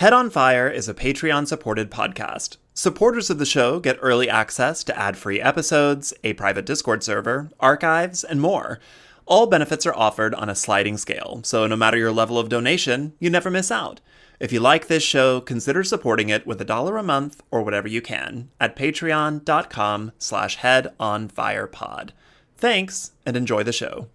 Head on Fire is a Patreon-supported podcast. Supporters of the show get early access to ad-free episodes, a private Discord server, archives, and more. All benefits are offered on a sliding scale, so no matter your level of donation, you never miss out. If you like this show, consider supporting it with $1 a month or whatever you can at patreon.com/headonfirepod. Thanks, and enjoy the show.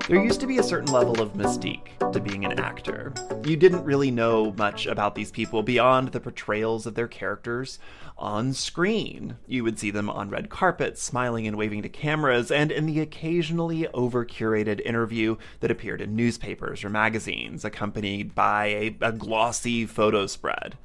There used to be a certain level of mystique to being an actor. You didn't really know much about these people beyond the portrayals of their characters on screen. You would see them on red carpets, smiling and waving to cameras, and in the occasionally over-curated interview that appeared in newspapers or magazines, accompanied by a glossy photo spread.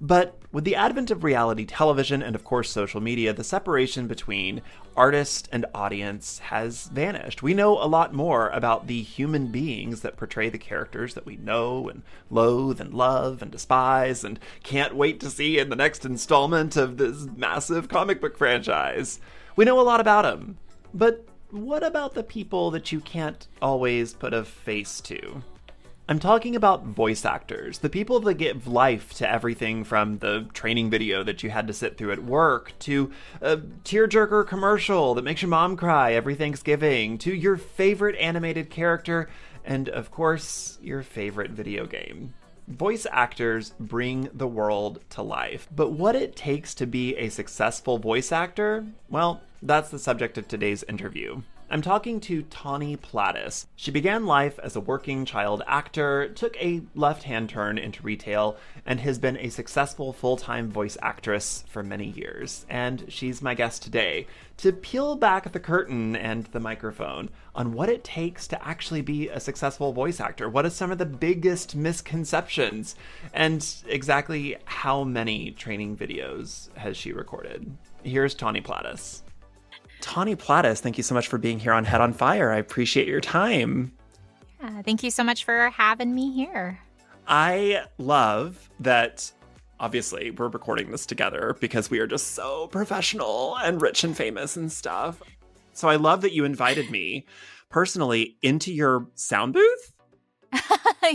But with the advent of reality television and, of course, social media, the separation between artist and audience has vanished. We know a lot more about the human beings that portray the characters that we know and loathe and love and despise and can't wait to see in the next installment of this massive comic book franchise. We know a lot about them. But what about the people that you can't always put a face to? I'm talking about voice actors, the people that give life to everything from the training video that you had to sit through at work, to a tearjerker commercial that makes your mom cry every Thanksgiving, to your favorite animated character, and of course, your favorite video game. Voice actors bring the world to life, but what it takes to be a successful voice actor, well, that's the subject of today's interview. I'm talking to Tawny Platis. She began life as a working child actor, took a left-hand turn into retail, and has been a successful full-time voice actress for many years. And she's my guest today to peel back the curtain and the microphone on what it takes to actually be a successful voice actor. What are some of the biggest misconceptions? And exactly how many training videos has she recorded? Here's Tawny Platis. Tawny Platis, thank you so much for being here on Head on Fire. I appreciate your time. Yeah, thank you so much for having me here. I love that, obviously, we're recording this together because we are just so professional and rich and famous and stuff. So I love that you invited me personally into your sound booth.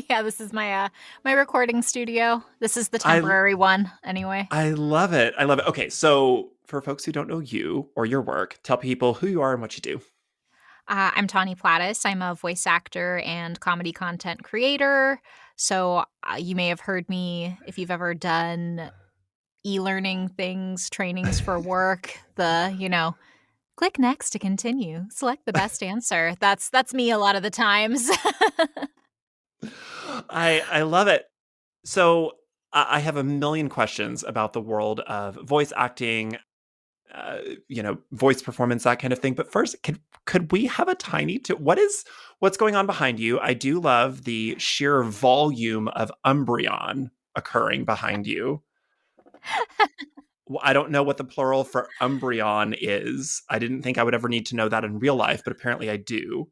Yeah, this is my recording studio. This is the temporary one, anyway. I love it. I love it. Okay, so for folks who don't know you or your work, tell people who you are and what you do. I'm Tawny Platis. I'm a voice actor and comedy content creator. So you may have heard me if you've ever done e-learning things, trainings for work, click next to continue. Select the best answer. That's me a lot of the times. I love it. So I have a million questions about the world of voice acting, voice performance, that kind of thing. But first, could we have a tiny what's going on behind you? I do love the sheer volume of Umbreon occurring behind you. I don't know what the plural for Umbreon is. I didn't think I would ever need to know that in real life, but apparently I do.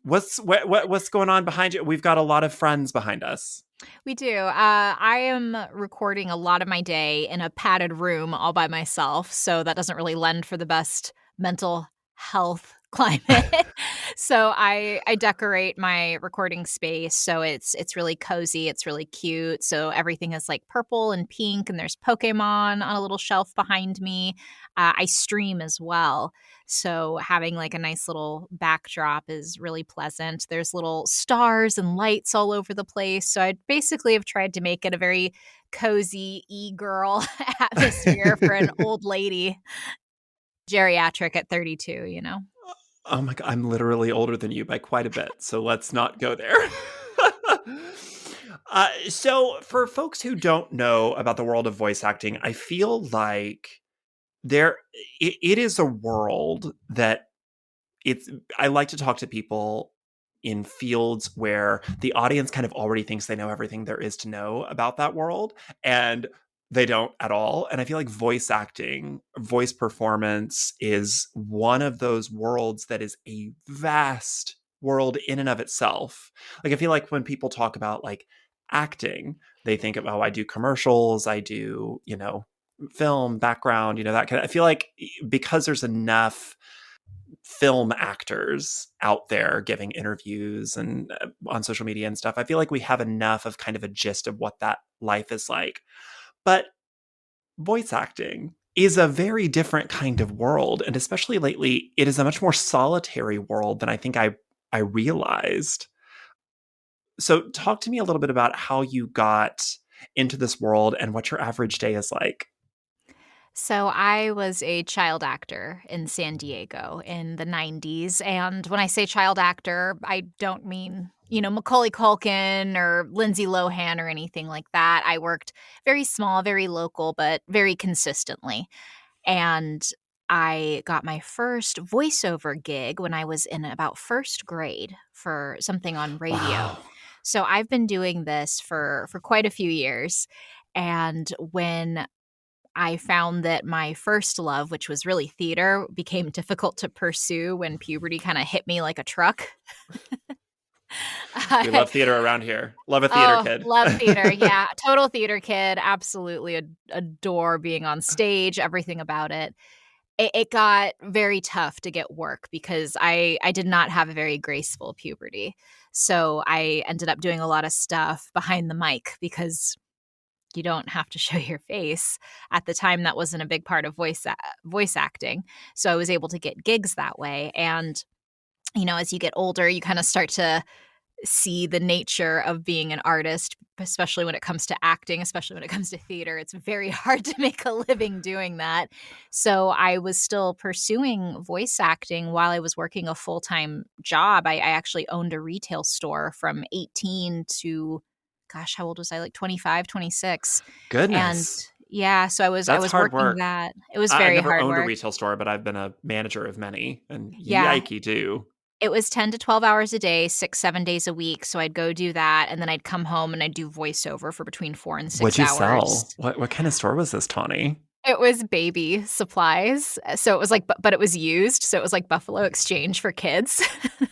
What's going on behind you? We've got a lot of friends behind us. We do. I am recording a lot of my day in a padded room all by myself, so that doesn't really lend for the best mental health climate. So I decorate my recording space so it's really cozy, it's really cute. So everything is like purple and pink, and there's Pokemon on a little shelf behind me. I stream as well. So having like a nice little backdrop is really pleasant. There's little stars and lights all over the place. So I basically have tried to make it a very cozy e-girl atmosphere for an old lady. Geriatric at 32, you know? Oh my God, I'm literally older than you by quite a bit. So let's not go there. So for folks who don't know about the world of voice acting, I feel like it is a world that I like to talk to people in fields where the audience kind of already thinks they know everything there is to know about that world, and they don't at all. And I feel like voice acting, voice performance is one of those worlds that is a vast world in and of itself. Like, I feel like when people talk about like acting, they think of, oh, I do commercials, I do, film background, that kind of, I feel like because there's enough film actors out there giving interviews and on social media and stuff. I feel like we have enough of kind of a gist of what that life is like. But voice acting is a very different kind of world. And especially lately, it is a much more solitary world than I think I realized. So talk to me a little bit about how you got into this world and what your average day is like. So I was a child actor in San Diego in the 90s. And when I say child actor, I don't mean, Macaulay Culkin or Lindsay Lohan or anything like that. I worked very small, very local, but very consistently. And I got my first voiceover gig when I was in about first grade for something on radio. Wow. So I've been doing this for quite a few years. And when I found that my first love, which was really theater, became difficult to pursue when puberty kind of hit me like a truck. We love theater around here. Love a theater kid. Love theater. Yeah. Total theater kid. Absolutely adore being on stage, everything about it. It got very tough to get work because I did not have a very graceful puberty. So I ended up doing a lot of stuff behind the mic because you don't have to show your face. At the time, that wasn't a big part of voice acting. So I was able to get gigs that way. And, as you get older, you kind of start to see the nature of being an artist, especially when it comes to acting, especially when it comes to theater. It's very hard to make a living doing that. So I was still pursuing voice acting while I was working a full-time job. I actually owned a retail store from 18 to, gosh, how old was I? Like 25, 26. Goodness. And yeah, so I was hard working work. that. It was very I've never hard owned work. a retail store, but I've been a manager of many. And Yeah. yikey do. It was 10 to 12 hours a day, 6, 7 days a week. So I'd go do that. And then I'd come home and I'd do voiceover for between 4 and 6 What'd you hours. sell? What kind of store was this, Tawny? It was baby supplies. So it was like, but it was used. So it was like Buffalo Exchange for kids.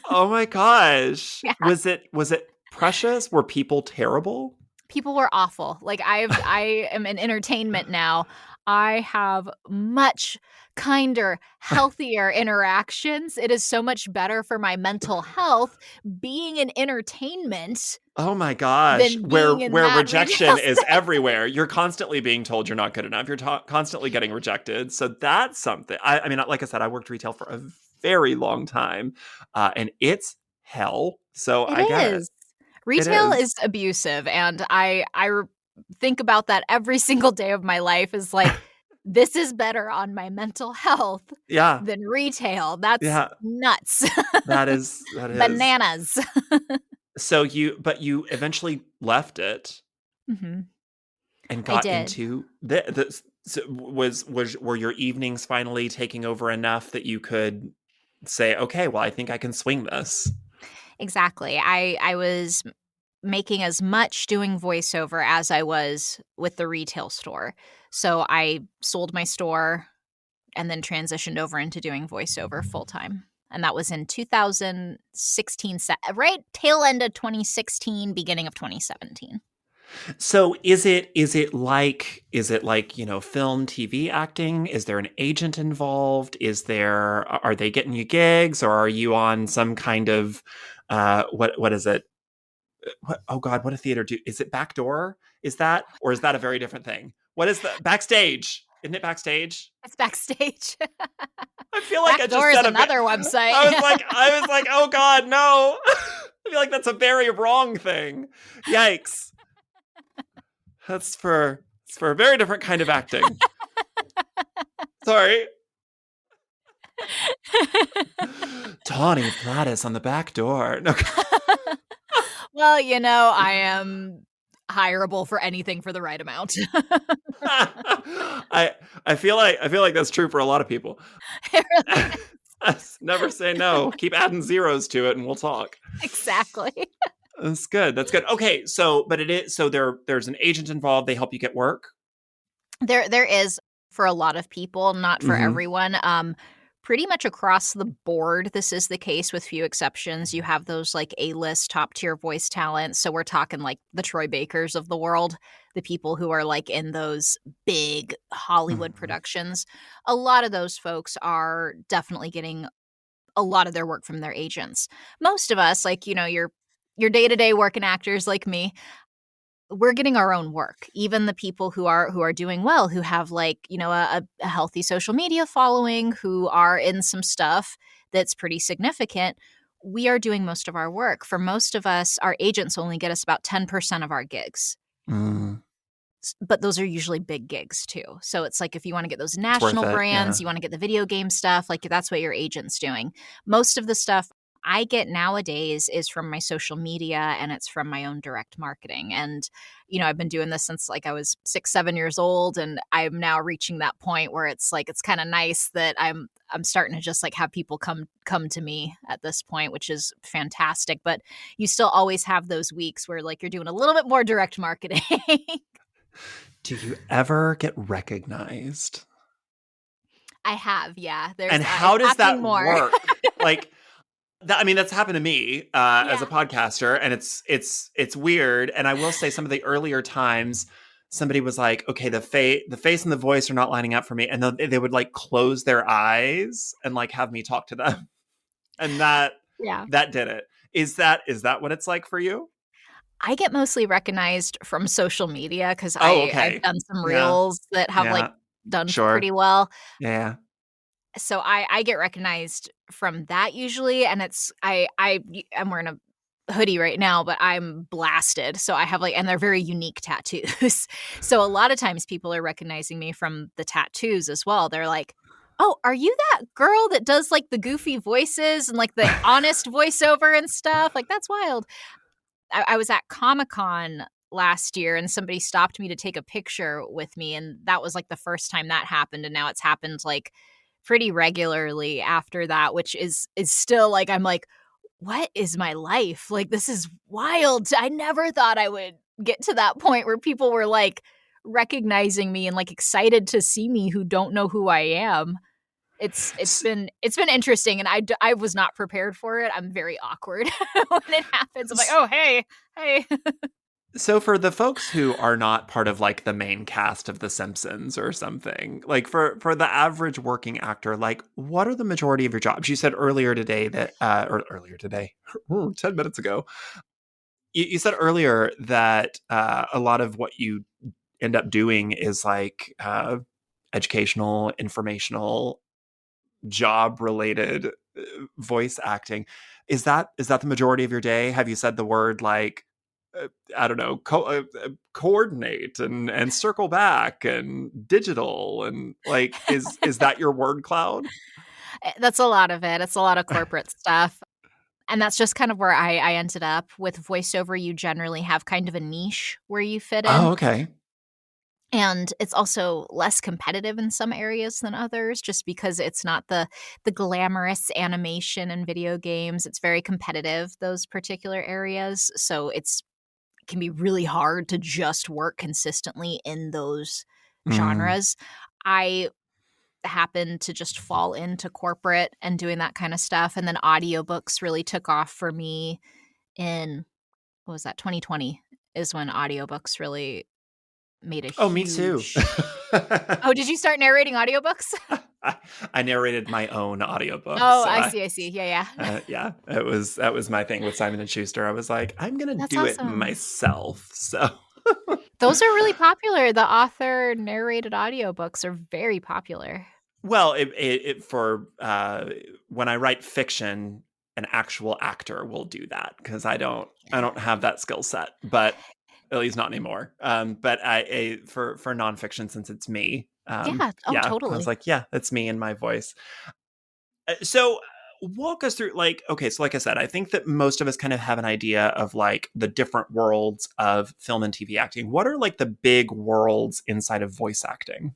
Oh my gosh. Yeah. Was it precious? Were people terrible? People were awful. Like I am in entertainment now. I have much kinder, healthier interactions. It is so much better for my mental health being in entertainment. Oh my gosh. Than Where being in where that rejection retail is everywhere. You're constantly being told you're not good enough. You're constantly getting rejected. So that's something. I mean, like I said, I worked retail for a very long time, and it's hell. So I get it. Retail is abusive, and I think about that every single day of my life. Is like, this is better on my mental health Yeah. than retail. That's nuts. That is bananas. So you eventually left it Mm-hmm. and got into the so were your evenings finally taking over enough that you could say, okay, well, I think I can swing this. Exactly. I was making as much doing voiceover as I was with the retail store. So I sold my store and then transitioned over into doing voiceover full time. And that was in 2016, right tail end of 2016, beginning of 2017. So is it like film, TV acting? Is there an agent involved? Are they getting you gigs, or are you on some kind of what is it? Oh God, what a theater do? Is it backdoor? Is that a very different thing? What is the backstage? Isn't it backstage? It's backstage. I feel like Backdoor I just said is another website. I was like, oh God, no. I feel like that's a very wrong thing. Yikes. It's for a very different kind of acting. Sorry. Tawny Platis on the back door. No. Well, I am hireable for anything for the right amount. I feel like that's true for a lot of people. It really is. Never say no. Keep adding zeros to it and we'll talk. Exactly. That's good. Okay, so there's an agent involved. They help you get work. There is for a lot of people, not for everyone. Pretty much across the board, this is the case with few exceptions. You have those like A-list top tier voice talent. So we're talking like the Troy Bakers of the world, the people who are like in those big Hollywood productions. A lot of those folks are definitely getting a lot of their work from their agents. Most of us, like, your day-to-day working actors like me, we're getting our own work. Even the people who are doing well, who have like, a healthy social media following, who are in some stuff that's pretty significant, we are doing most of our work. For most of us, our agents only get us about 10% of our gigs. Mm, But those are usually big gigs too. So it's like if you want to get those it's worth national it. Yeah. brands, you want to get the video game stuff, like that's what your agent's doing. Most of the stuff I get nowadays is from my social media and it's from my own direct marketing. And, I've been doing this since like I was 6, 7 years old. And I'm now reaching that point where it's like, it's kind of nice that I'm starting to just like have people come to me at this point, which is fantastic. But you still always have those weeks where like you're doing a little bit more direct marketing. Do you ever get recognized? I have, yeah. And It's how does happening that more. work? Like, that's happened to me as a Yeah. podcaster, and it's weird. And I will say, some of the earlier times, somebody was like, "Okay, the face and the voice are not lining up for me," and they would like close their eyes and like have me talk to them, and Yeah. that did it. Is that what it's like for you? I get mostly recognized from social media because Oh, I've okay. done some Yeah, reels that have like yeah, done sure. pretty well. Yeah. So I get recognized from that usually, and I'm wearing a hoodie right now, but I'm blasted. So I have like, and they're very unique tattoos. So a lot of times people are recognizing me from the tattoos as well. They're like, "Oh, are you that girl that does like the goofy voices and like the honest voiceover and stuff?" Like that's wild. I was at Comic-Con last year and somebody stopped me to take a picture with me, and that was like the first time that happened, and now it's happened like pretty regularly after that, which is still like I'm like, what is my life? Like this is wild. I never thought I would get to that point where people were like recognizing me and like excited to see me who don't know who I am. It's been interesting, and I was not prepared for it. I'm very awkward when it happens. I'm like, S- "Oh, hey." So for the folks who are not part of like the main cast of The Simpsons or something, like for the average working actor, like what are the majority of your jobs? You said earlier today that, or earlier today, 10 minutes ago, you said earlier that a lot of what you end up doing is like educational, informational, job related voice acting. Is that the majority of your day? Have you said the word like, I don't know, coordinate and circle back and digital, and like is that your word cloud? That's a lot of it. It's a lot of corporate stuff, and that's just kind of where I ended up. With voiceover, you generally have kind of a niche where you fit in, Oh, okay. and it's also less competitive in some areas than others just because it's not the glamorous animation and video games. It's very competitive, those particular areas, so it's can be really hard to just work consistently in those Mm. genres. I happened to just fall into corporate and doing that kind of stuff. And then audiobooks really took off for me in, what was that, 2020 is when audiobooks really made a Oh, me too. huge. Oh, did you start narrating audiobooks? I narrated my own audiobook, Oh, so I see. Yeah, yeah. yeah, that was my thing with Simon and Schuster. I was like, I'm gonna That's do it awesome. myself. So Those are really popular. The author narrated audiobooks are very popular. well, it for when I write fiction, an actual actor will do that because I don't have that skill set, but at least not anymore. But for nonfiction, since it's me, Yeah. Oh, yeah, I was totally. like, yeah, that's me and my voice. So walk us through, like, okay, so like I said, I think that most of us kind of have an idea of like the different worlds of film and TV acting. What are like the big worlds inside of voice acting?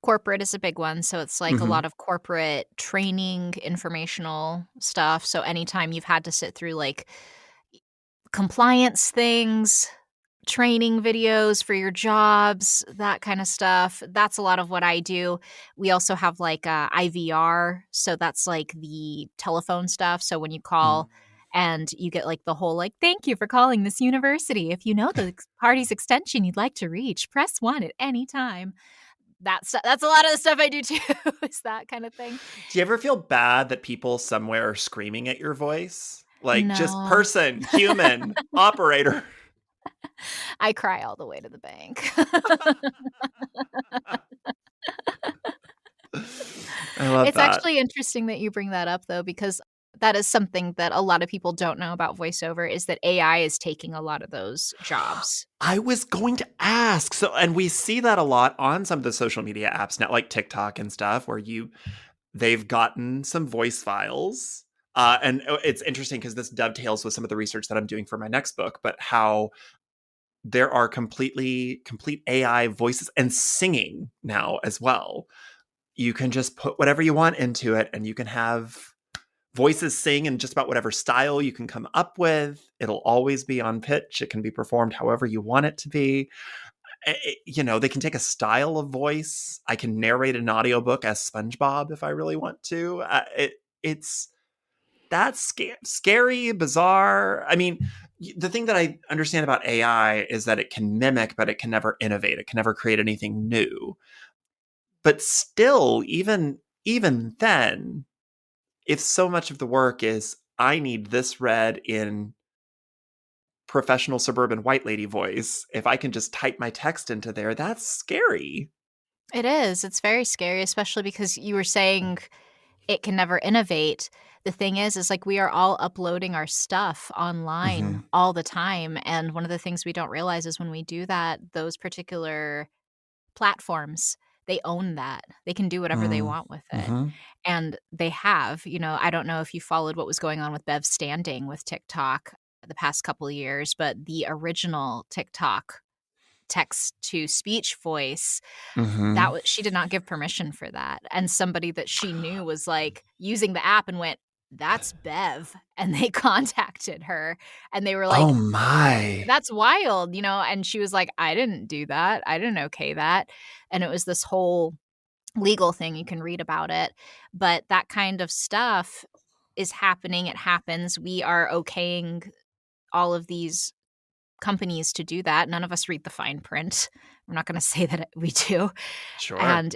Corporate is a big one, so it's like a Hmm. lot of corporate training, informational stuff, so anytime you've had to sit through, like, compliance things, training videos for your jobs, that kinda stuff, that's a lot of what I do. We also have, like, IVR, so that's, like, the telephone stuff, so when you call and you get, like, the whole, like, "Thank you for calling this university. If you know the party's extension you'd like to reach, press 1 at any time." That's a lot of the stuff I do too. Is that kind of thing. Do you ever feel bad that people somewhere are screaming at your voice? Like just No. person, human, operator. I cry all the way to the bank. I love It's that. actually interesting that you bring that up, though, because that is something that a lot of people don't know about voiceover is that AI is taking a lot of those jobs. I was going to ask. So, and we see that a lot on some of the social media apps now, like TikTok and stuff, where they've gotten some voice files. And it's interesting because this dovetails with some of the research that I'm doing for my next book, but how there are complete AI voices and singing now as well. You can just put whatever you want into it and you can have voices sing in just about whatever style you can come up with. It'll always be on pitch. It can be performed however you want it to be. They can take a style of voice. I can narrate an audiobook as SpongeBob if I really want to. It's that's scary, bizarre. I mean, the thing that I understand about AI is that it can mimic, but it can never innovate. It can never create anything new. But still, even then, if so much of the work is I need this read in professional suburban white lady voice, if I can just type my text into there, that's scary. It is. It's very scary, especially because you were saying it can never innovate. The thing is like we are all uploading our stuff online all the time. And one of the things we don't realize is when we do that, those particular platforms, they own that. They can do whatever they want with it. And they have, I don't know if you followed what was going on with Bev Standing with TikTok the past couple of years, but the original TikTok text to speech voice, that was, she did not give permission for that. And somebody that she knew was like using the app and went, "That's Bev." And they contacted her and they were like, "Oh my, that's wild," and she was like, "I didn't do that. I didn't okay that." And it was this whole legal thing. You can read about it. But that kind of stuff is happening. It happens. We are okaying all of these companies to do that. None of us read the fine print. I'm not going to say that we do. Sure." And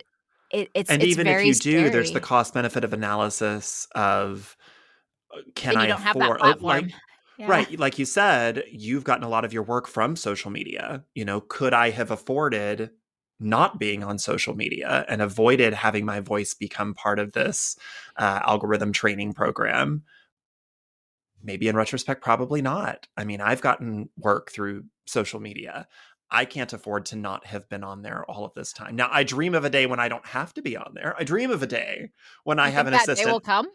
it's even if very you do, there's the scary. cost benefit of analysis of can Then I you don't have that afford platform. Yeah. right, like you said, you've gotten a lot of your work from social media. Could I have afforded not being on social media and avoided having my voice become part of this algorithm training program? Maybe in retrospect, probably not. I mean, I've gotten work through social media. I can't afford to not have been on there all of this time. Now, I dream of a day when I don't have to be on there. I dream of a day when I You have think an that day will assistant. come?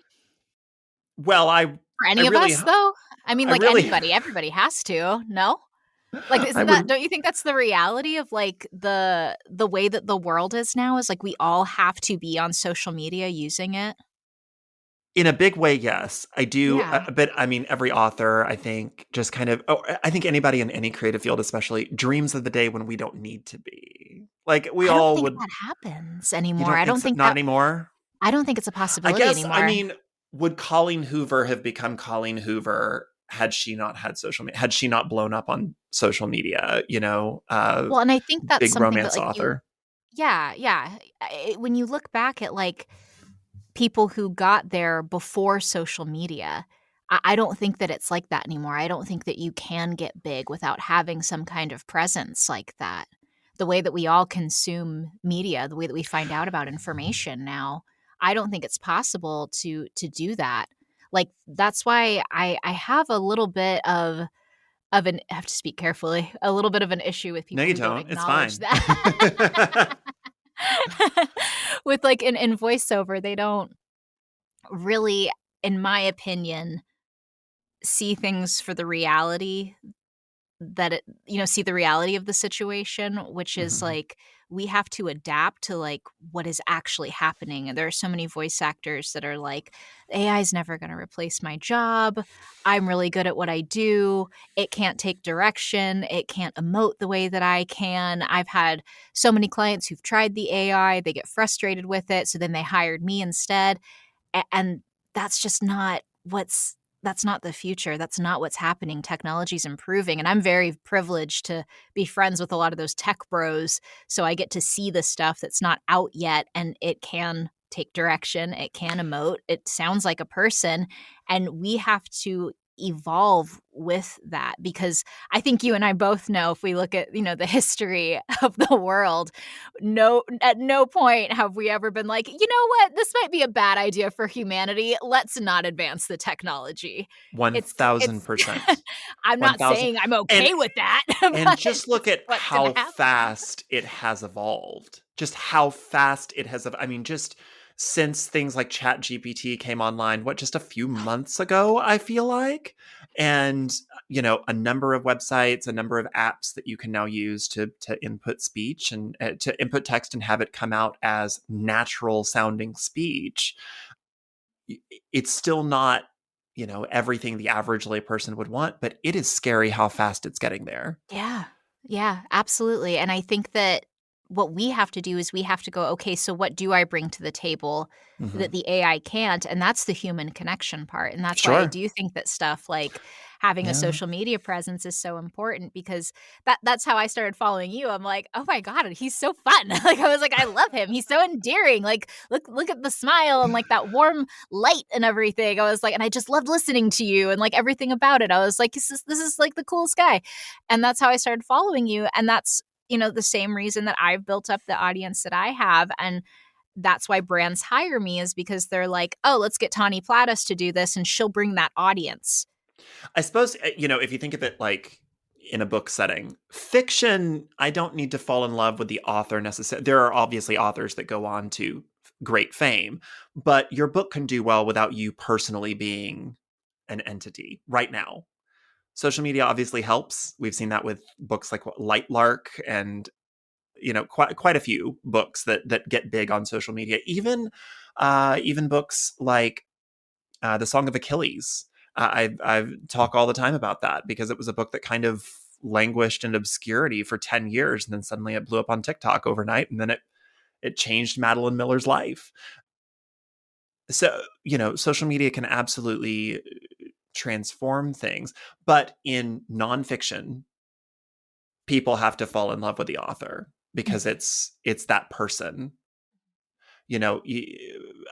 Well, For I any of really, us, though? I mean, I like really, anybody, everybody has to. No? Like, I isn't that, would, don't you think that's the reality of like the way that the world is now is like we all have to be on social media using it? in a big way, yes, I do. Yeah. A bit. I mean, every author, I think, just kind of. Oh, I think anybody in any creative field, especially, dreams of the day when we don't need to be. Like we I don't all think would. that happens You anymore. don't think so? Not anymore. I don't think it's a I possibility guess. I anymore. mean, would Colleen Hoover have become Colleen Hoover had she not had social media? Had she not blown up on social media? Well, and I think that's Big something that romance like you author. yeah, yeah. When you look back at like people who got there before social media, I don't think that it's like that anymore. I don't think that you can get big without having some kind of presence like that. The way that we all consume media, the way that we find out about information now, I don't think it's possible to do that. Like that's why I have a little bit of an I have to speak carefully, a little bit of an issue with No, people you who don't don't. It's acknowledge fine. that. With like in voiceover, they don't really, in my opinion, see things for the reality that see the reality of the situation, which is Mhm. like we have to adapt to like what is actually happening. And there are so many voice actors that are like, AI is never going to replace my job. I'm really good at what I do. It can't take direction. It can't emote the way that I can. I've had so many clients who've tried the AI, they get frustrated with it. So then they hired me instead. And that's just not what's that's not the future. That's not what's happening. Technology's improving. And I'm very privileged to be friends with a lot of those tech bros. So I get to see the stuff that's not out yet, and it can take direction. It can emote. It sounds like a person. And we have to evolve with that, because I think you and I both know, if we look at, the history of the world, at no point have we ever been like, you know what, this might be a bad idea for humanity. Let's not advance the technology. It's 1,000%. I'm not 1,000. saying I'm okay with that. And just look at how fast it has evolved. Just how fast it has. I mean, just since things like ChatGPT came online, just a few months ago, I feel like. And, a number of websites, a number of apps that you can now use to input speech and to input text and have it come out as natural sounding speech. It's still not, everything the average layperson would want, but it is scary how fast it's getting there. Yeah. Yeah, absolutely. And I think that what we have to do is we have to go, okay, so what do I bring to the table that the AI can't? And that's the human connection part. And that's why I do think that stuff like having a social media presence is so important, because that's how I started following you. I'm like, oh my God, he's so fun. Like, I was like, I love him. He's so endearing. Like, look at the smile and like that warm light and everything. I was like, and I just loved listening to you and like everything about it. I was like, this is like the coolest guy. And that's how I started following you. And that's, the same reason that I've built up the audience that I have. And that's why brands hire me, is because they're like, oh, let's get Tawny Platis to do this, and she'll bring that audience. I suppose, if you think of it like in a book setting, fiction, I don't need to fall in love with the author necessarily. There are obviously authors that go on to great fame, but your book can do well without you personally being an entity right now. Social media obviously helps. We've seen that with books like Light Lark and, quite a few books that get big on social media. Even books like The Song of Achilles. I talk all the time about that, because it was a book that kind of languished in obscurity for 10 years. And then suddenly it blew up on TikTok overnight. And then it changed Madeline Miller's life. So, social media can absolutely transform things, but in nonfiction, people have to fall in love with the author, because it's that person.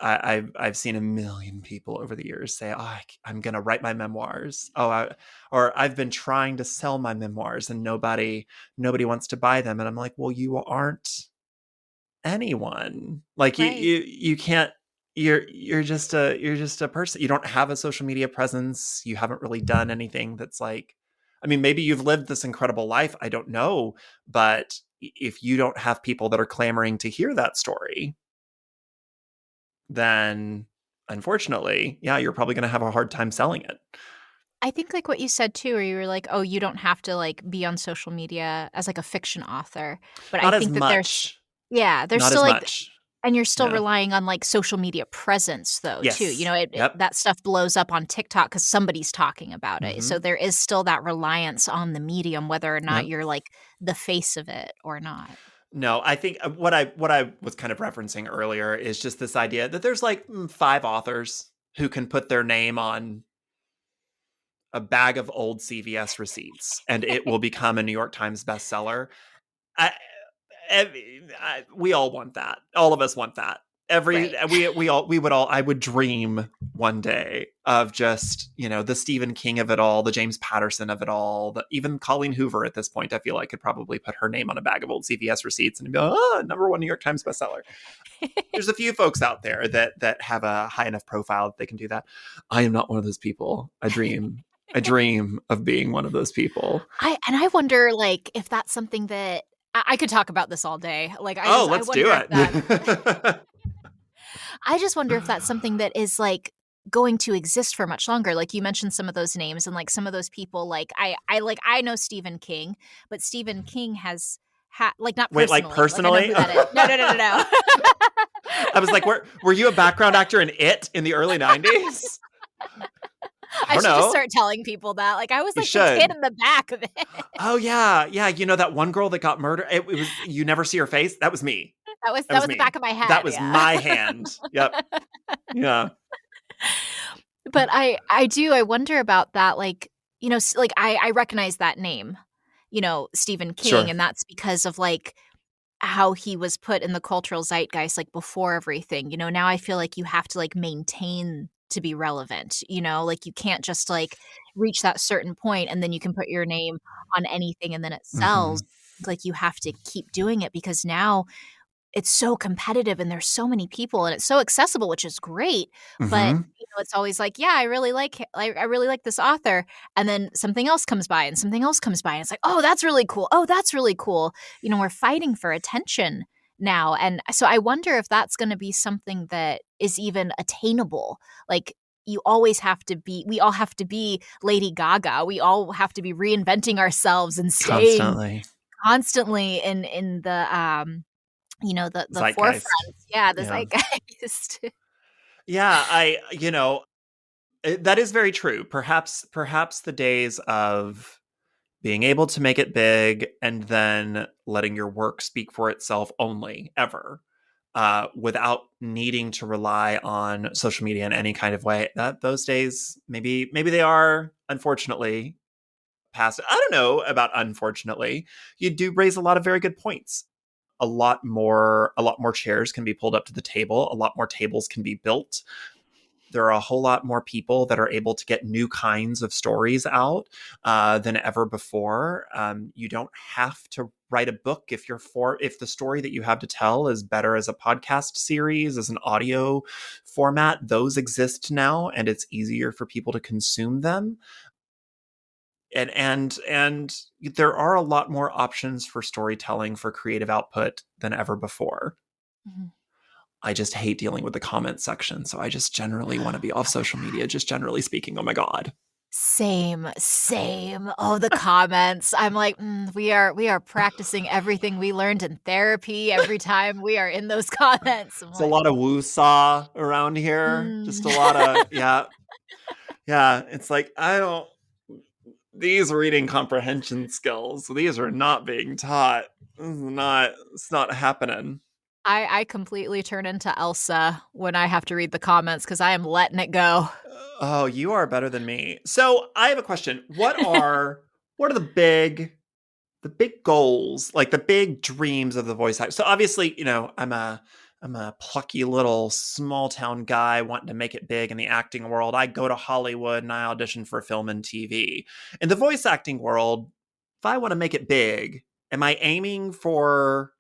I've seen a million people over the years say, "Oh, I'm going to write my memoirs." Or I've been trying to sell my memoirs and nobody wants to buy them. And I'm like, well, you aren't anyone. Like, right. you can't. You're just a person. You don't have a social media presence. You haven't really done anything that's like, I mean, maybe you've lived this incredible life. I don't know. But if you don't have people that are clamoring to hear that story, then unfortunately, you're probably going to have a hard time selling it. I think like what you said too, where you were like, oh, you don't have to like be on social media as like a fiction author. But not I think as that much. there's not still as like much. And you're still relying on like social media presence though, yes. too. That stuff blows up on TikTok because somebody's talking about it. So there is still that reliance on the medium, whether or not you're like the face of it or not. No, I think what I was kind of referencing earlier is just this idea that there's like 5 authors who can put their name on a bag of old CVS receipts and it will become a New York Times bestseller. We all want that. All of us want that. I would dream one day of just, the Stephen King of it all, the James Patterson of it all, even Colleen Hoover at this point, I feel like could probably put her name on a bag of old CVS receipts and be #1 New York Times bestseller. There's a few folks out there that have a high enough profile that they can do that. I am not one of those people. I dream of being one of those people. I wonder like if that's something that I could talk about this all day. Like, let's do it. I just wonder if that's something that is like going to exist for much longer. Like you mentioned some of those names and like some of those people, like I know Stephen King, but Stephen King has like not personally. Wait, like personally? Like, no. I was like, were you a background actor in It in the early 90s? I should just start telling people that. Like I was like the kid in the back of it. Oh yeah. That one girl that got murdered. It was, you never see her face. That was me. That was the back of my head. That was my hand. Yep. Yeah. But I wonder about that. Like, like I recognize that name, Stephen King. Sure. And that's because of like how he was put in the cultural zeitgeist, like before everything. Now I feel like you have to like maintain to be relevant, like you can't just like reach that certain point and then you can put your name on anything and then it sells. Hmm. Like you have to keep doing it because now it's so competitive and there's so many people and it's so accessible, which is great. But Hmm. it's always like, yeah, I really like this author, and then something else comes by and something else comes by, and it's like, oh, that's really cool. Oh, that's really cool. We're fighting for attention now, and so I wonder if that's going to be something that is even attainable. Like we all have to be Lady Gaga. We all have to be reinventing ourselves and staying Constantly. constantly in the forefront. Zeitgeist. Yeah, the Yeah. zeitgeist. Yeah, that is very true. Perhaps the days of being able to make it big and then letting your work speak for itself only ever, without needing to rely on social media in any kind of way. That those days maybe they are unfortunately past. I don't know about unfortunately. You do raise a lot of very good points. A lot more chairs can be pulled up to the table. A lot more tables can be built. There are a whole lot more people that are able to get new kinds of stories out than ever before. You don't have to write a book if the story that you have to tell is better as a podcast series, as an audio format. Those exist now, and it's easier for people to consume them. And there are a lot more options for storytelling, for creative output than ever before. Mhm. I just hate dealing with the comment section. So I just generally want to be off social media, just generally speaking. Oh my God. Same, same. Oh, the comments. I'm like, we are practicing everything we learned in therapy every time we are in those comments. I'm It's a like, lot of woo-saw around here. Just a mm. lot of, yeah. Yeah. It's like, these reading comprehension skills, these are not being taught. It's not happening. I completely turn into Elsa when I have to read the comments because I am letting it go. Oh, you are better than me. So I have a question. What are the big goals, like the big dreams of the voice actor? So obviously, I'm a plucky little small town guy wanting to make it big in the acting world. I go to Hollywood and I audition for film and TV. In the voice acting world, if I want to make it big, am I aiming for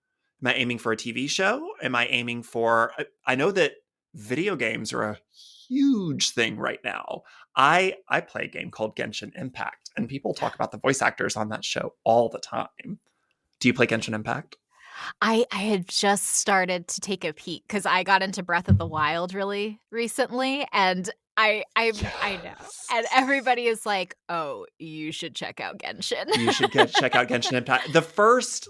a TV show? Am I aiming for I know that video games are a huge thing right now. I play a game called Genshin Impact, and people talk about the voice actors on that show all the time. Do you play Genshin Impact? I had just started to take a peek because I got into Breath of the Wild really recently, and I know, and Yes. everybody is like, "Oh, you should check out Genshin." You should check out Genshin Impact. The first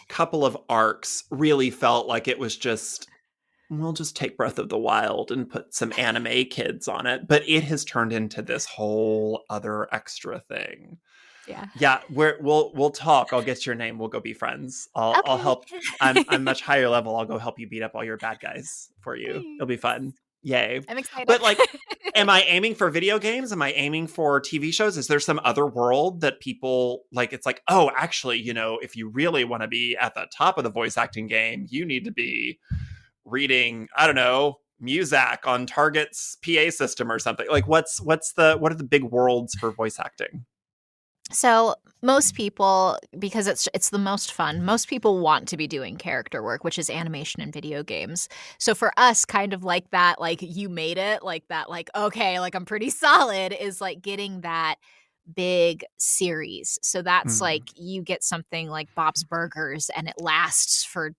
couple of arcs really felt like it was just, we'll just take Breath of the Wild and put some anime kids on it, but it has turned into this whole other extra thing. Yeah. Yeah, we'll talk. I'll get your name. We'll go be friends. I'll Okay. help. I'm much higher level. I'll go help you beat up all your bad guys for you. It'll be Thanks. fun. Yay. I'm excited. But like, am I aiming for video games? Am I aiming for TV shows? Is there some other world that people like? It's like, oh, actually, if you really want to be at the top of the voice acting game, you need to be reading, I don't know, Muzak on Target's PA system or something. Like, what are the big worlds for voice acting? So most people, because it's the most fun, most people want to be doing character work, which is animation in video games. So for us, kind of like that, like you made it, like that, like, okay, like I'm pretty solid, is like getting that big series. So that's like Mm. you get something like Bob's Burgers and it lasts for,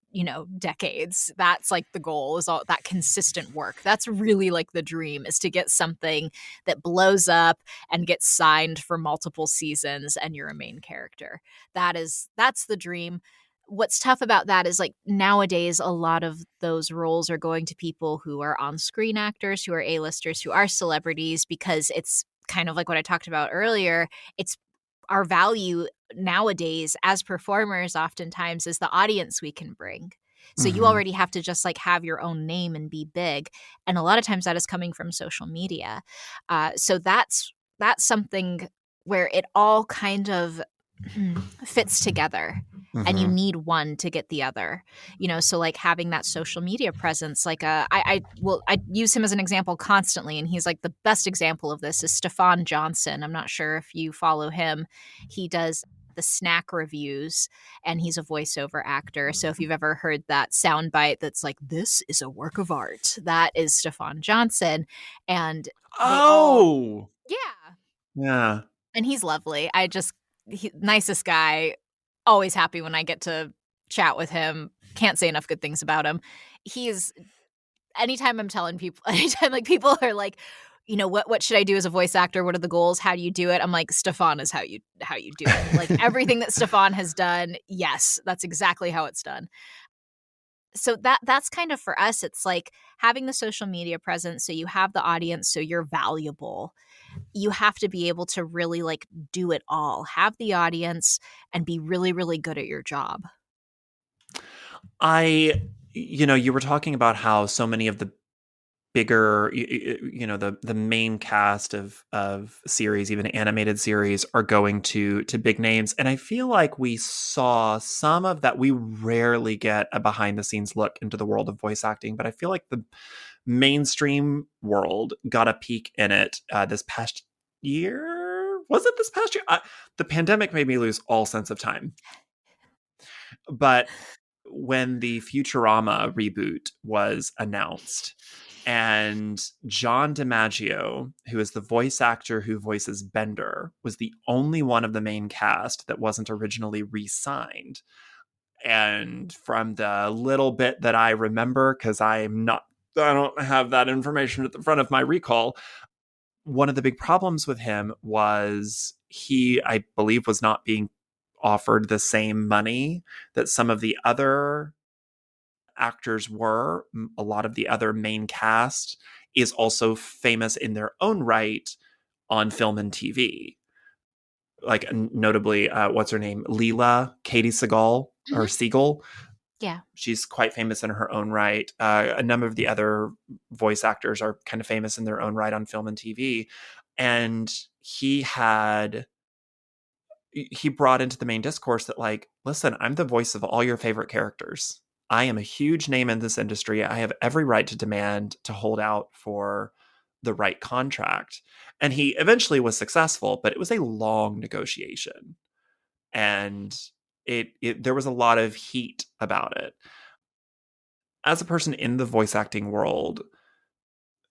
decades. That's like the goal, is all that consistent work. That's really like the dream, is to get something that blows up and gets signed for multiple seasons and you're a main character. That's the dream. What's tough about that is like nowadays a lot of those roles are going to people who are on-screen actors, who are A-listers, who are celebrities, because it's kind of like what I talked about earlier. It's our value nowadays as performers oftentimes is the audience we can bring. So you Mhm. already have to just like have your own name and be big. And a lot of times that is coming from social media. So that's something where it all kind of fits together, and you Mhm. need one to get the other. So like having that social media presence, like I use him as an example constantly, and he's like the best example of this is Stefan Johnson. I'm not sure if you follow him. He does the snack reviews, and he's a voiceover actor. So if you've ever heard that soundbite that's like, this is a work of art, that is Stefan Johnson. And they all, Oh! yeah. Yeah. And he's lovely. Nicest guy. Always happy when I get to chat with him. Can't say enough good things about him. He's anytime I'm telling people, anytime like people are like, what should I do as a voice actor? What are the goals? How do you do it? I'm like, Stefan is how you do it. Like everything that Stefan has done, yes, that's exactly how it's done. So that's kind of for us. It's like having the social media presence, so you have the audience, so you're valuable. You have to be able to really like do it all, have the audience, and be really, really good at your job. You were talking about how so many of the bigger, the main cast of series, even animated series, are going to big names, and I feel like we saw some of that. We rarely get a behind the scenes look into the world of voice acting, but I feel like the mainstream world got a peek in it this past year. Was it this past year? The pandemic made me lose all sense of time. But when the Futurama reboot was announced, and John DiMaggio, who is the voice actor who voices Bender, was the only one of the main cast that wasn't originally re-signed. And from the little bit that I remember, because I don't have that information at the front of my recall, one of the big problems with him was he, I believe, was not being offered the same money that some of the other actors were. A lot of the other main cast is also famous in their own right on film and TV. Like notably, what's her name? Leela, Katie Segal or Mhm. Siegel. Yeah. She's quite famous in her own right. A number of the other voice actors are kind of famous in their own right on film and TV. And he brought into the main discourse that, like, listen, I'm the voice of all your favorite characters. I am a huge name in this industry. I have every right to demand to hold out for the right contract. And he eventually was successful, but it was a long negotiation. And there was a lot of heat about it. As a person in the voice acting world,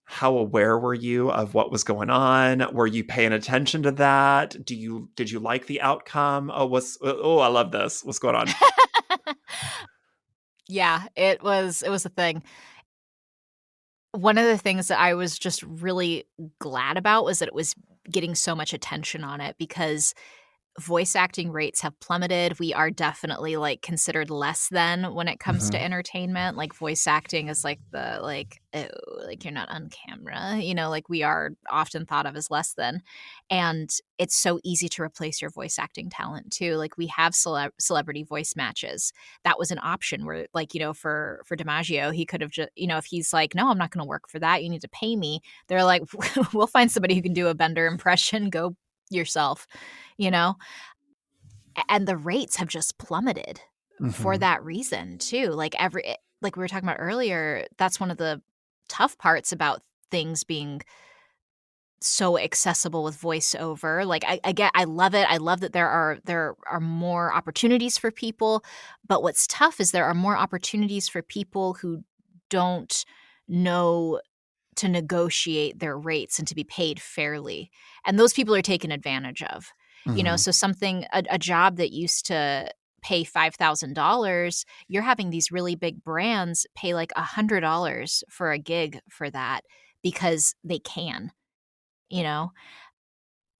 how aware were you of what was going on? Were you paying attention to that? Did you like the outcome? I love this. What's going on? Yeah, it was a thing. One of the things that I was just really glad about was that it was getting so much attention on it, because voice acting rates have plummeted. We are definitely, like, considered less than when it comes to Mhm. entertainment. Like, voice acting is like the, like, "Oh, like, you're not on camera," like, we are often thought of as less than. And it's so easy to replace your voice acting talent too. Like, we have celebrity voice matches. That was an option where, like, for DiMaggio, he could have just, if he's like, "No, I'm not gonna work for that. You need to pay me." They're like, "We'll find somebody who can do a Bender impression. Go yourself," you know? And the rates have just plummeted for Mhm. that reason too. Like we were talking about earlier, that's one of the tough parts about things being so accessible with voiceover. Like I love it. I love that there are more opportunities for people, but what's tough is there are more opportunities for people who don't know to negotiate their rates and to be paid fairly. And those people are taken advantage of. Mhm. So a job that used to pay $5,000, you're having these really big brands pay like $100 for a gig for that because they can, you know?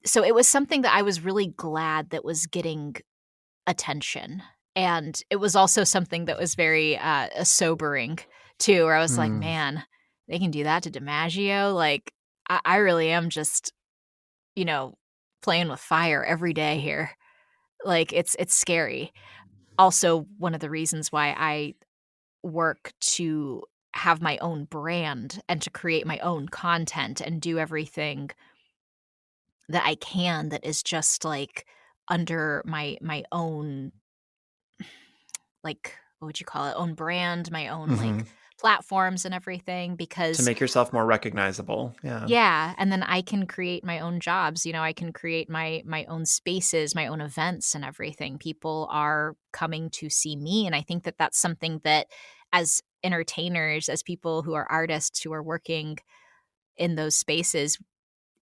So it was something that I was really glad that was getting attention. And it was also something that was very sobering too, where I was like, Mm. man, they can do that to DiMaggio. Like, I really am just, you know, playing with fire every day here. Like, it's scary. Also, one of the reasons why I work to have my own brand and to create my own content and do everything that I can that is just, like, under my own, like, what would you call it? Own brand, my own, Hmm. like, platforms and everything To because make yourself more recognizable. Yeah. yeah, and then I can create my own jobs, I can create my own spaces, my own events and everything. People are coming to see me, and I think that that's something that as entertainers, as people who are artists who are working in those spaces,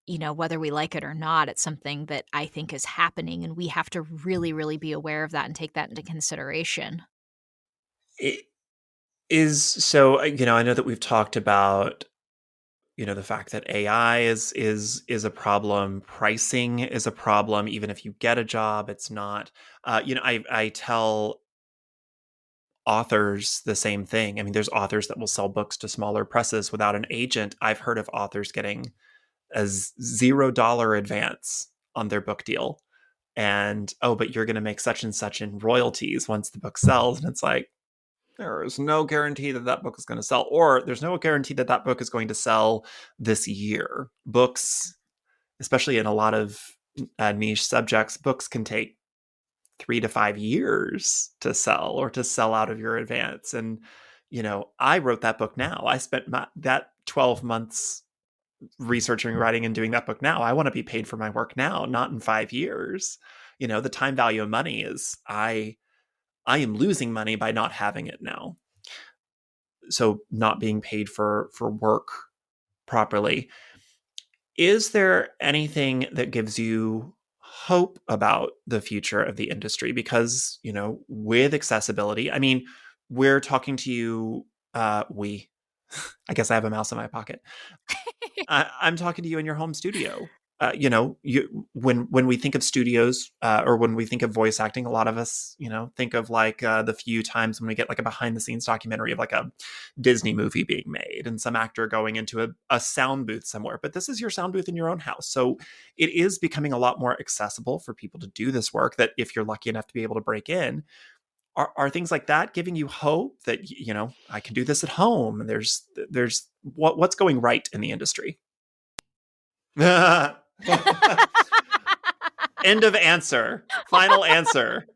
whether we like it or not, it's something that I think is happening, and we have to really, really be aware of that and take that into consideration. It is so, I know that we've talked about, the fact that AI is a problem, pricing is a problem. Even if you get a job, it's not. I tell authors the same thing. I mean, there's authors that will sell books to smaller presses without an agent. I've heard of authors getting a $0 advance on their book deal. And, oh, but you're going to make such and such in royalties once the book sells. And it's like, there is no guarantee that that book is going to sell, or there's no guarantee that that book is going to sell this year. Books, especially in a lot of niche subjects, books can take 3 to 5 years to sell or to sell out of your advance. And, I wrote that book now. I spent that 12 months researching, writing, and doing that book now. I want to be paid for my work now, not in 5 years. The time value of money is I am losing money by not having it now. So not being paid for work properly. Is there anything that gives you hope about the future of the industry? Because, with accessibility, I mean, we're talking to you, I guess I have a mouse in my pocket. I'm talking to you in your home studio. When we think of studios or when we think of voice acting, a lot of us, think of like the few times when we get like a behind the scenes documentary of like a Disney movie being made and some actor going into a sound booth somewhere. But this is your sound booth in your own house. So it is becoming a lot more accessible for people to do this work that if you're lucky enough to be able to break in. Are things like that giving you hope that, I can do this at home? And there's what's going right in the industry? End of answer. Final answer.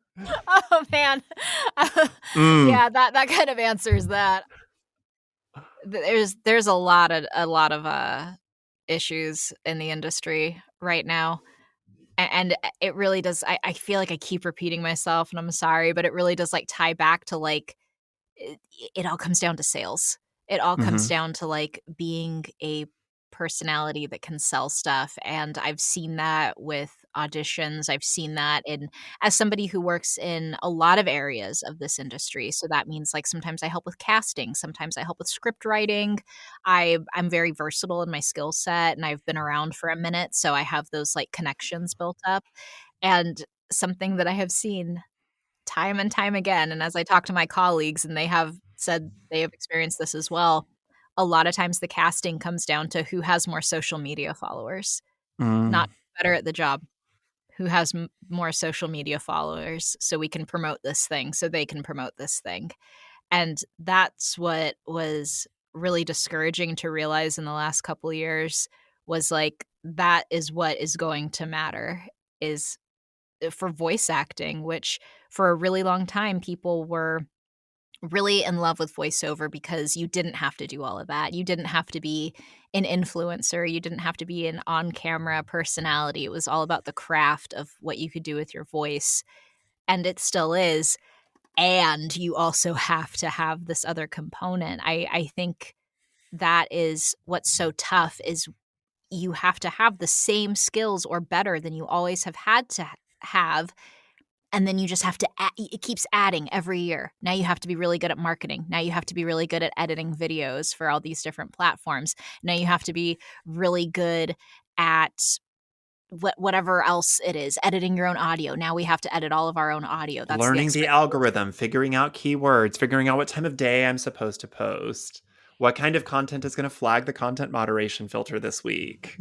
Oh man. Mm. Yeah, that kind of answers that. There's a lot of issues in the industry right now. And it really does I feel like I keep repeating myself and I'm sorry, but it really does like tie back to like it, it all comes down to sales. It all comes Mm-hmm. down to like being a personality that can sell stuff. And I've seen that with auditions. I've seen that in as somebody who works in a lot of areas of this industry. So that means like sometimes I help with casting, sometimes I help with script writing. I'm very versatile in my skill set and I've been around for a minute. So I have those like connections built up. And something that I have seen time and time again, and as I talk to my colleagues and they have said they have experienced this as well, a lot of times the casting comes down to who has more social media followers, Mm. not better at the job, who has more social media followers so we can promote this thing, so they can promote this thing. And that's what was really discouraging to realize in the last couple years was like that is what is going to matter is for voice acting, which for a really long time people were really in love with voiceover because you didn't have to do all of that. You didn't have to be an influencer. You didn't have to be an on camera personality. It was all about the craft of what you could do with your voice. And it still is. And you also have to have this other component. I think that is what's so tough is you have to have the same skills or better than you always have had to have, and then you just have to it keeps adding every year. Now you have to be really good at marketing. Now you have to be really good at editing videos for all these different platforms. Now you have to be really good at whatever else it is, editing your own audio. Now we have to edit all of our own audio. That's the Learning the expectation. algorithm, figuring out keywords, figuring out what time of day I'm supposed to post, what kind of content is going to flag the content moderation filter this week.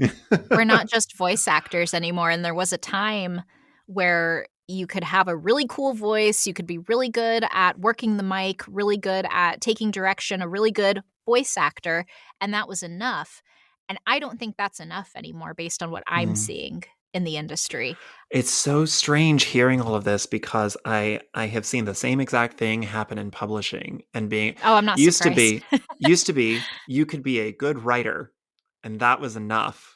We're not just voice actors anymore, and there was a time where you could have a really cool voice, you could be really good at working the mic, really good at taking direction, a really good voice actor, and that was enough. And I don't think that's enough anymore based on what I'm seeing in the industry. It's so strange hearing all of this because I have seen the same exact thing happen in publishing and being Oh, I'm not used to surprised. be used to be you could be a good writer and that was enough.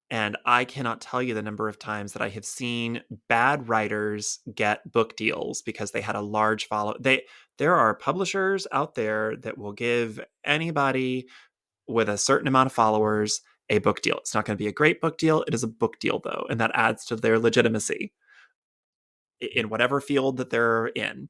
And I cannot tell you the number of times that I have seen bad writers get book deals because they had a large follow. There are publishers out there that will give anybody with a certain amount of followers a book deal. It's not going to be a great book deal. It is a book deal though, and that adds to their legitimacy in whatever field that they're in.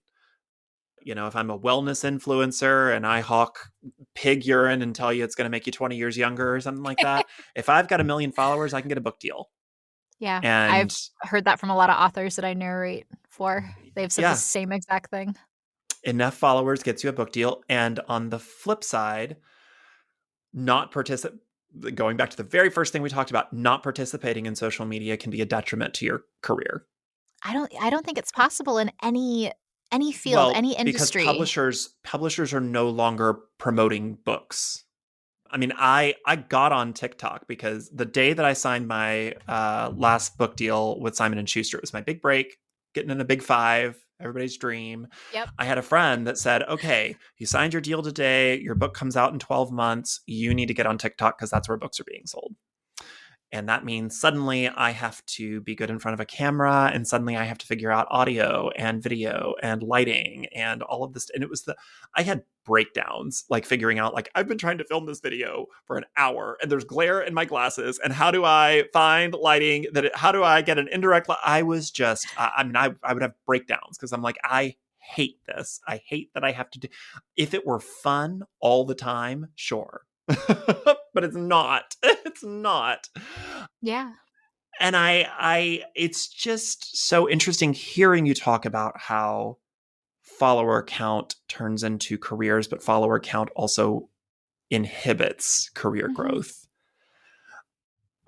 You know, if I'm a wellness influencer and I hawk pig urine and tell you it's going to make you 20 years younger or something like that, if I've got 1 million followers, I can get a book deal. Yeah, And I've heard that from a lot of authors that I narrate for. They've said the yeah, same exact thing. enough followers gets you a book deal. And on the flip side, not participate. Going back to the very first thing we talked about, not participating in social media can be a detriment to your career. I don't think it's possible in any field, Well, any because industry. publishers are no longer promoting books. I mean, I got on TikTok because the day that I signed my last book deal with Simon & Schuster, it was my big break, getting in a big 5, everybody's dream. Yep. I had a friend that said, okay, you signed your deal today. Your book comes out in 12 months. You need to get on TikTok because that's where books are being sold. And that means suddenly I have to be good in front of a camera, and suddenly I have to figure out audio and video and lighting and all of this. And I had breakdowns, like figuring out, like, I've been trying to film this video for an hour and there's glare in my glasses. And how do I find lighting how do I get an indirect I was just, I would have breakdowns because I'm like, I hate this. I hate that I have to do, if it were fun all the time, sure. But it's not. It's not. Yeah. And it's just so interesting hearing you talk about how follower count turns into careers, but follower count also inhibits career growth.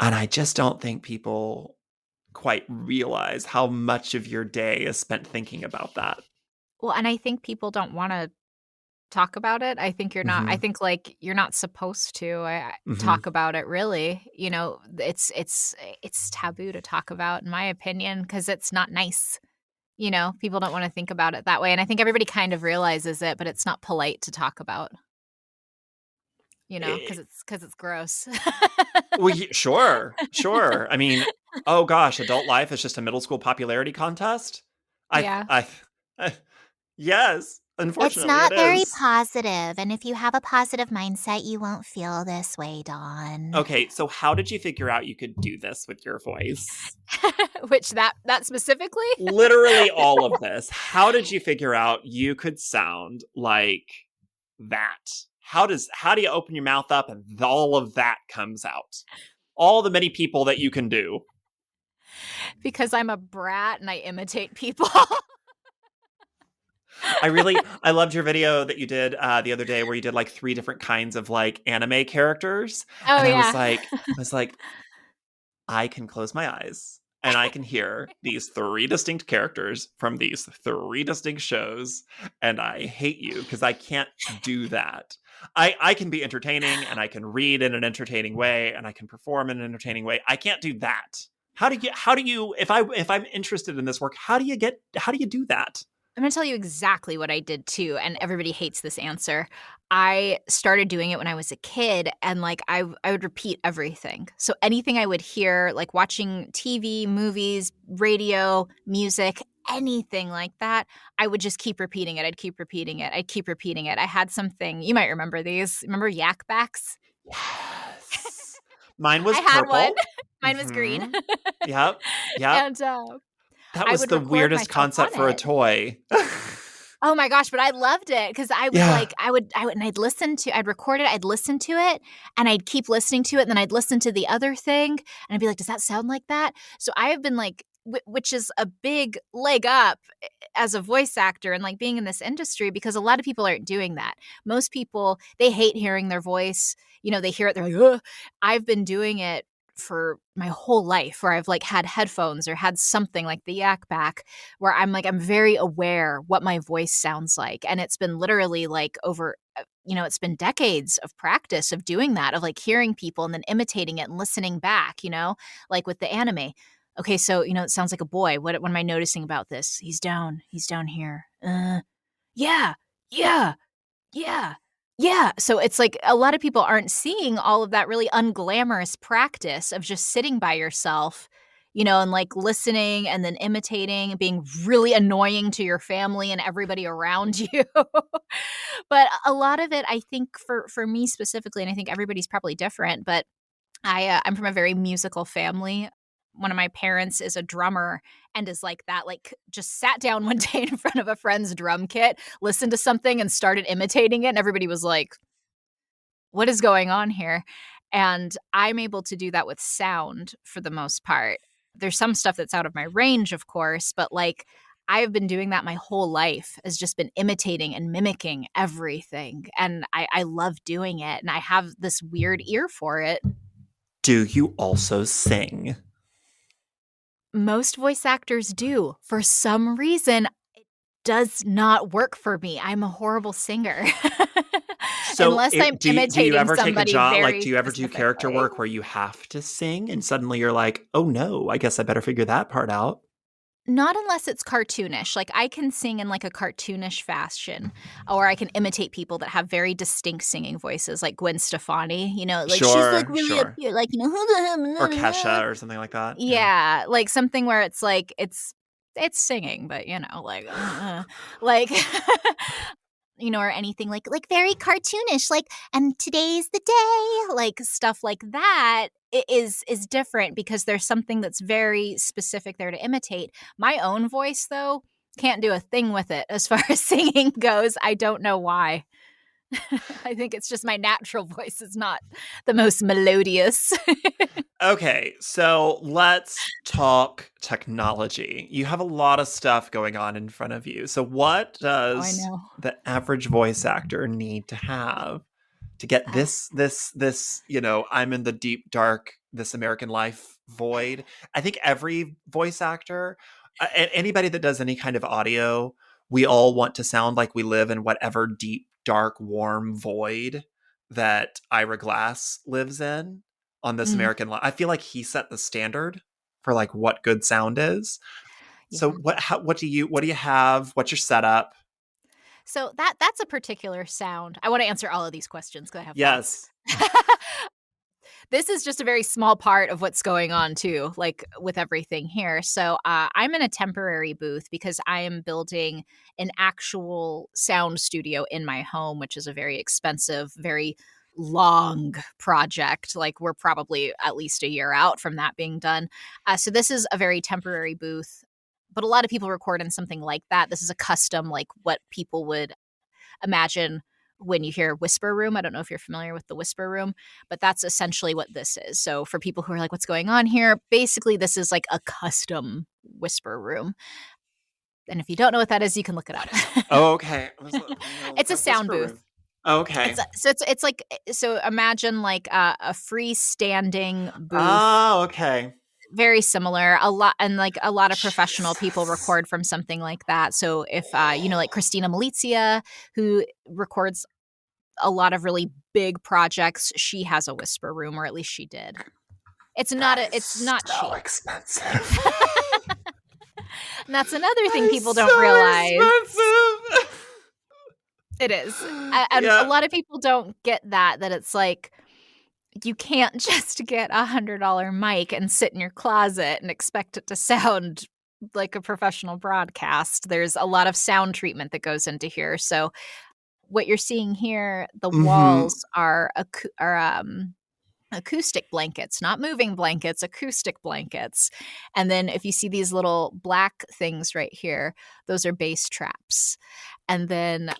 And I just don't think people quite realize how much of your day is spent thinking about that. Well, and I think people don't want to talk about it. I think you're not. I think like you're not supposed to talk about it. Really, you know, it's taboo to talk about, in my opinion, because it's not nice. You know, people don't want to think about it that way, and I think everybody kind of realizes it, but it's not polite to talk about. You know, because it's gross. Well, sure. I mean, oh gosh, adult life is just a middle school popularity contest. Yeah. Yes. Unfortunately, it's not it very is. positive, and if you have a positive mindset, you won't feel this way, Dawn. Okay, so how did you figure out you could do this with your voice? Which that specifically? Literally all of this. How did you figure out you could sound like that? How do you open your mouth up and all of that comes out? All the many people that you can do. Because I'm a brat and I imitate people. I loved your video that you did the other day where you did like 3 different kinds of like anime characters. Oh, and yeah. I was like, I can close my eyes and I can hear these 3 distinct characters from these 3 distinct shows. And I hate you because I can't do that. I can be entertaining and I can read in an entertaining way and I can perform in an entertaining way. I can't do that. How do you, if I'm interested in this work, how do you do that? I'm going to tell you exactly what I did too, and everybody hates this answer. I started doing it when I was a kid, and like I would repeat everything. So anything I would hear, like watching TV, movies, radio, music, anything like that, I would just keep repeating it. I'd keep repeating it. I had something, you might remember these. Remember yak backs? Yes. Mine was I had purple. one. Mine was green. Yep. And that was the weirdest concept for a toy. Oh my gosh, but I loved it because I would and I'd record it, I'd listen to it, and I'd keep listening to it, and then I'd listen to the other thing, and I'd be like, does that sound like that? So I have been like, which is a big leg up as a voice actor and like being in this industry, because a lot of people aren't doing that. Most people, they hate hearing their voice. You know, they hear it, they're like, ugh. I've been doing it for my whole life, where I've like had headphones or had something like the yak back, where I'm very aware what my voice sounds like. And it's been literally like over, it's been decades of practice of doing that, of like hearing people and then imitating it and listening back, like with the anime. Okay, so, it sounds like a boy. What am I noticing about this? He's down here. Yeah, yeah, yeah. Yeah. So it's like a lot of people aren't seeing all of that really unglamorous practice of just sitting by yourself, and like listening and then imitating and being really annoying to your family and everybody around you. But a lot of it, I think for me specifically, and I think everybody's probably different, but I'm from a very musical family. One of my parents is a drummer and is like that, like just sat down one day in front of a friend's drum kit, listened to something and started imitating it. And everybody was like, what is going on here? And I'm able to do that with sound for the most part. There's some stuff that's out of my range, of course, but like I've been doing that my whole life, has just been imitating and mimicking everything. And I love doing it. And I have this weird ear for it. Do you also sing? Most voice actors do. For some reason, it does not work for me. I'm a horrible singer. So unless I'm imitating do you ever take a somebody job, very like do you ever do character specifically. work where you have to sing and suddenly you're like, oh no, I guess I better figure that part out? Not unless it's cartoonish. Like I can sing in like a cartoonish fashion, or I can imitate people that have very distinct singing voices, like Gwen Stefani. Like she's like Sure, really up sure. here, like Or Kesha or something like that. yeah, like something where it's like it's singing, but like or anything like very cartoonish, like and today's the day, like stuff like that is different because there's something that's very specific there to imitate. My own voice though can't do a thing with it as far as singing goes. I don't know why. I think it's just my natural voice is not the most melodious. Okay, so let's talk technology. You have a lot of stuff going on in front of you. So what I does know. the average voice actor need to have to get this, I'm in the deep dark This American Life void? I think every voice actor, anybody that does any kind of audio, we all want to sound like we live in whatever deep, dark, warm void that Ira Glass lives in on This Mm, American Life. I feel like he set the standard for like what good sound is. So yeah. what do you have? What's your setup? So that's a particular sound. I want to answer all of these questions because I have lots. Yes. This is just a very small part of what's going on too, like with everything here. So I'm in a temporary booth because I am building an actual sound studio in my home, which is a very expensive, very long project. Like we're probably at least a year out from that being done. So this is a very temporary booth. But a lot of people record in something like that. This is a custom, like what people would imagine when you hear whisper room. I don't know if you're familiar with the whisper room, but that's essentially what this is. So for people who are like, what's going on here? Basically, this is like a custom whisper room. And if you don't know what that is, you can look it up. Oh, okay. It's a sound booth. Okay. It's like, so imagine like a freestanding booth. Oh, okay. Very similar. A lot of professional people record from something like that. So if like Christina Malizia, who records a lot of really big projects, she has a whisper room, or at least she did. It's not so cheap. Expensive. And that's another thing people don't realize. Expensive. It is. And a lot of people don't get that it's like you can't just get $100 mic and sit in your closet and expect it to sound like a professional broadcast. There's a lot of sound treatment that goes into here. So what you're seeing here, the walls are acoustic blankets, not moving blankets, acoustic blankets. And then if you see these little black things right here, those are bass traps. And then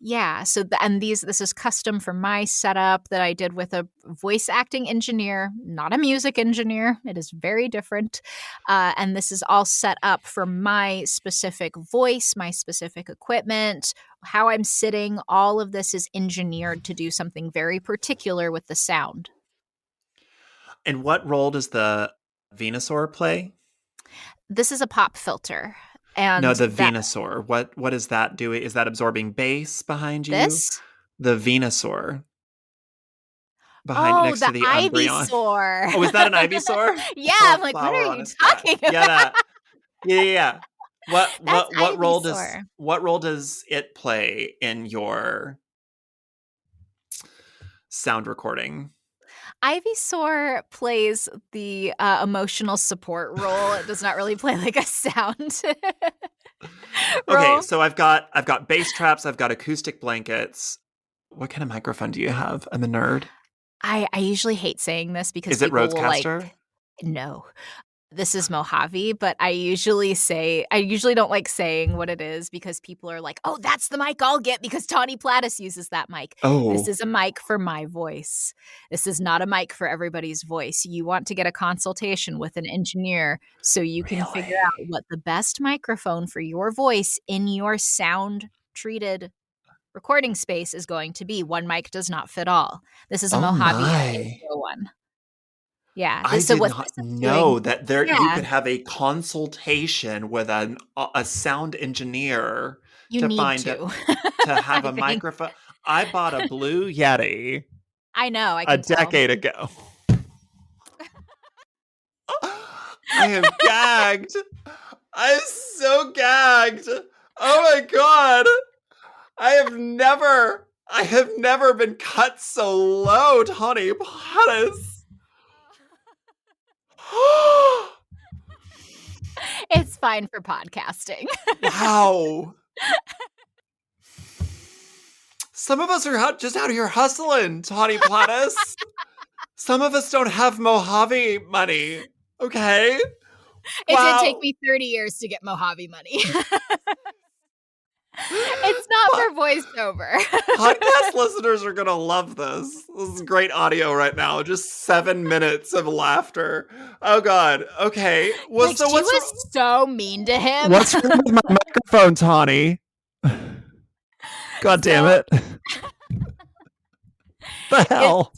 yeah, so this is custom for my setup that I did with a voice acting engineer, not a music engineer. It is very different. And this is all set up for my specific voice, my specific equipment, how I'm sitting. All of this is engineered to do something very particular with the sound. And what role does the Venusaur play? This is a pop filter. No, And the Venusaur. What is that doing? Is that absorbing bass behind you? this? The Venusaur. Oh, Next the to the Umbreon. Ivysaur. Oh, is that an Ivysaur? Yeah, Little I'm like, what flower are on you its back. talking Yeah, about? that. Yeah. That's What role does it play in your sound recording? Ivysaur plays the emotional support role. It does not really play like a sound role. Okay, so I've got bass traps, I've got acoustic blankets. What kind of microphone do you have? I'm a nerd. I usually hate saying this because Is it people will like, Rodecaster? no, this is Mojave, but I usually don't like saying what it is because people are like, oh, that's the mic I'll get because Tawny Platis uses that mic. Oh. This is a mic for my voice. This is not a mic for everybody's voice. You want to get a consultation with an engineer so you can figure out what the best microphone for your voice in your sound treated recording space is going to be. One mic does not fit all. This is a Mojave one. Yeah. I did not know that you could have a consultation with a sound engineer to have a microphone. I bought a Blue Yeti. I know. A decade ago. I am gagged. I'm so gagged. Oh my God. I have never been cut so low, Tawny Platis. It's fine for podcasting. Wow. Some of us are just out here hustling, Tawny Platis. Some of us don't have Mojave money. Okay? It did take me 30 years to get Mojave money. It's not for voiceover. Podcast listeners are going to love this. This is great audio right now. Just 7 minutes of laughter. Oh, God. Okay. Well, she was so mean to him. What's wrong with my microphone, Tawny? God damn it. The hell?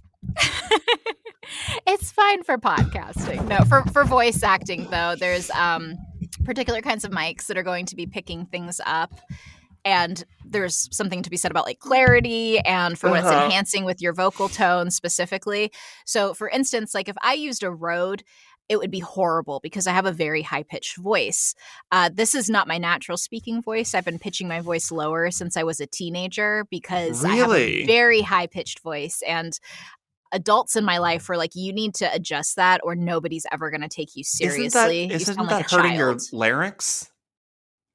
It's fine for podcasting. No, for voice acting, though, there's particular kinds of mics that are going to be picking things up. And there's something to be said about like clarity and for what's enhancing with your vocal tone specifically. So for instance, like if I used a Rode, it would be horrible because I have a very high-pitched voice. This is not my natural speaking voice. I've been pitching my voice lower since I was a teenager because I have a very high-pitched voice. And adults in my life were like, you need to adjust that or nobody's ever going to take you seriously. Isn't that hurting your larynx?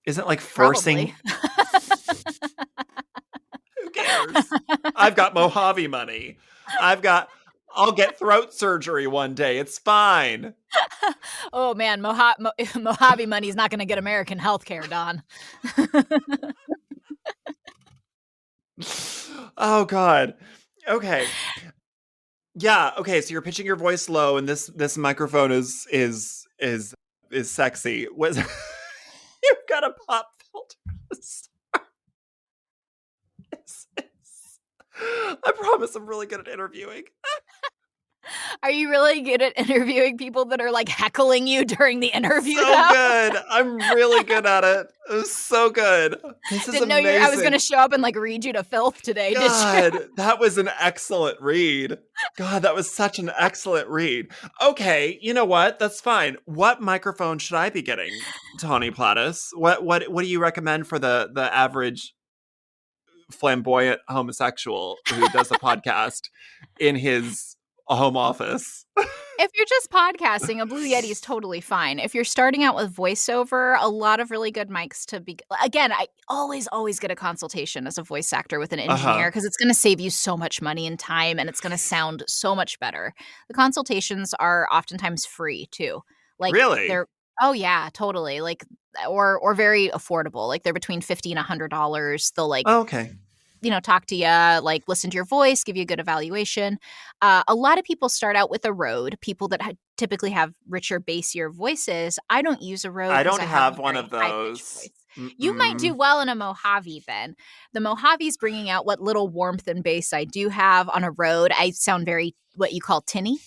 Isn't like forcing... Who cares? I've got Mojave money. I'll get throat surgery one day. It's fine. Oh man, Mojave money's not going to get American healthcare, Don. Oh God. Okay. Yeah. Okay. So you're pitching your voice low, and this microphone is sexy. You've got a pop filter. I promise I'm really good at interviewing. Are you really good at interviewing people that are like heckling you during the interview? So good. I'm really good at it. It was so good. This is amazing. I was going to show up and like read you to filth today, God, did you? That was an excellent read. God, that was such an excellent read. Okay, you know what? That's fine. What microphone should I be getting, Tawny Platis? What do you recommend for the average flamboyant homosexual who does a podcast in his home office? If you're just podcasting, a Blue Yeti is totally fine. If you're starting out with voiceover, a lot of really good mics to be. Again, I always get a consultation as a voice actor with an engineer because it's going to save you so much money and time, and it's going to sound so much better. The consultations are oftentimes free too. Like really? Oh yeah, totally. Like or very affordable. Like they're between $50 and $100. They'll like talk to you, like listen to your voice, give you a good evaluation. A lot of people start out with a Rode. People that typically have richer, bassier voices. I don't use a Rode. I don't have one of those. You might do well in a Mojave then. The Mojave's bringing out what little warmth and bass I do have on a Rode. I sound very what you call tinny.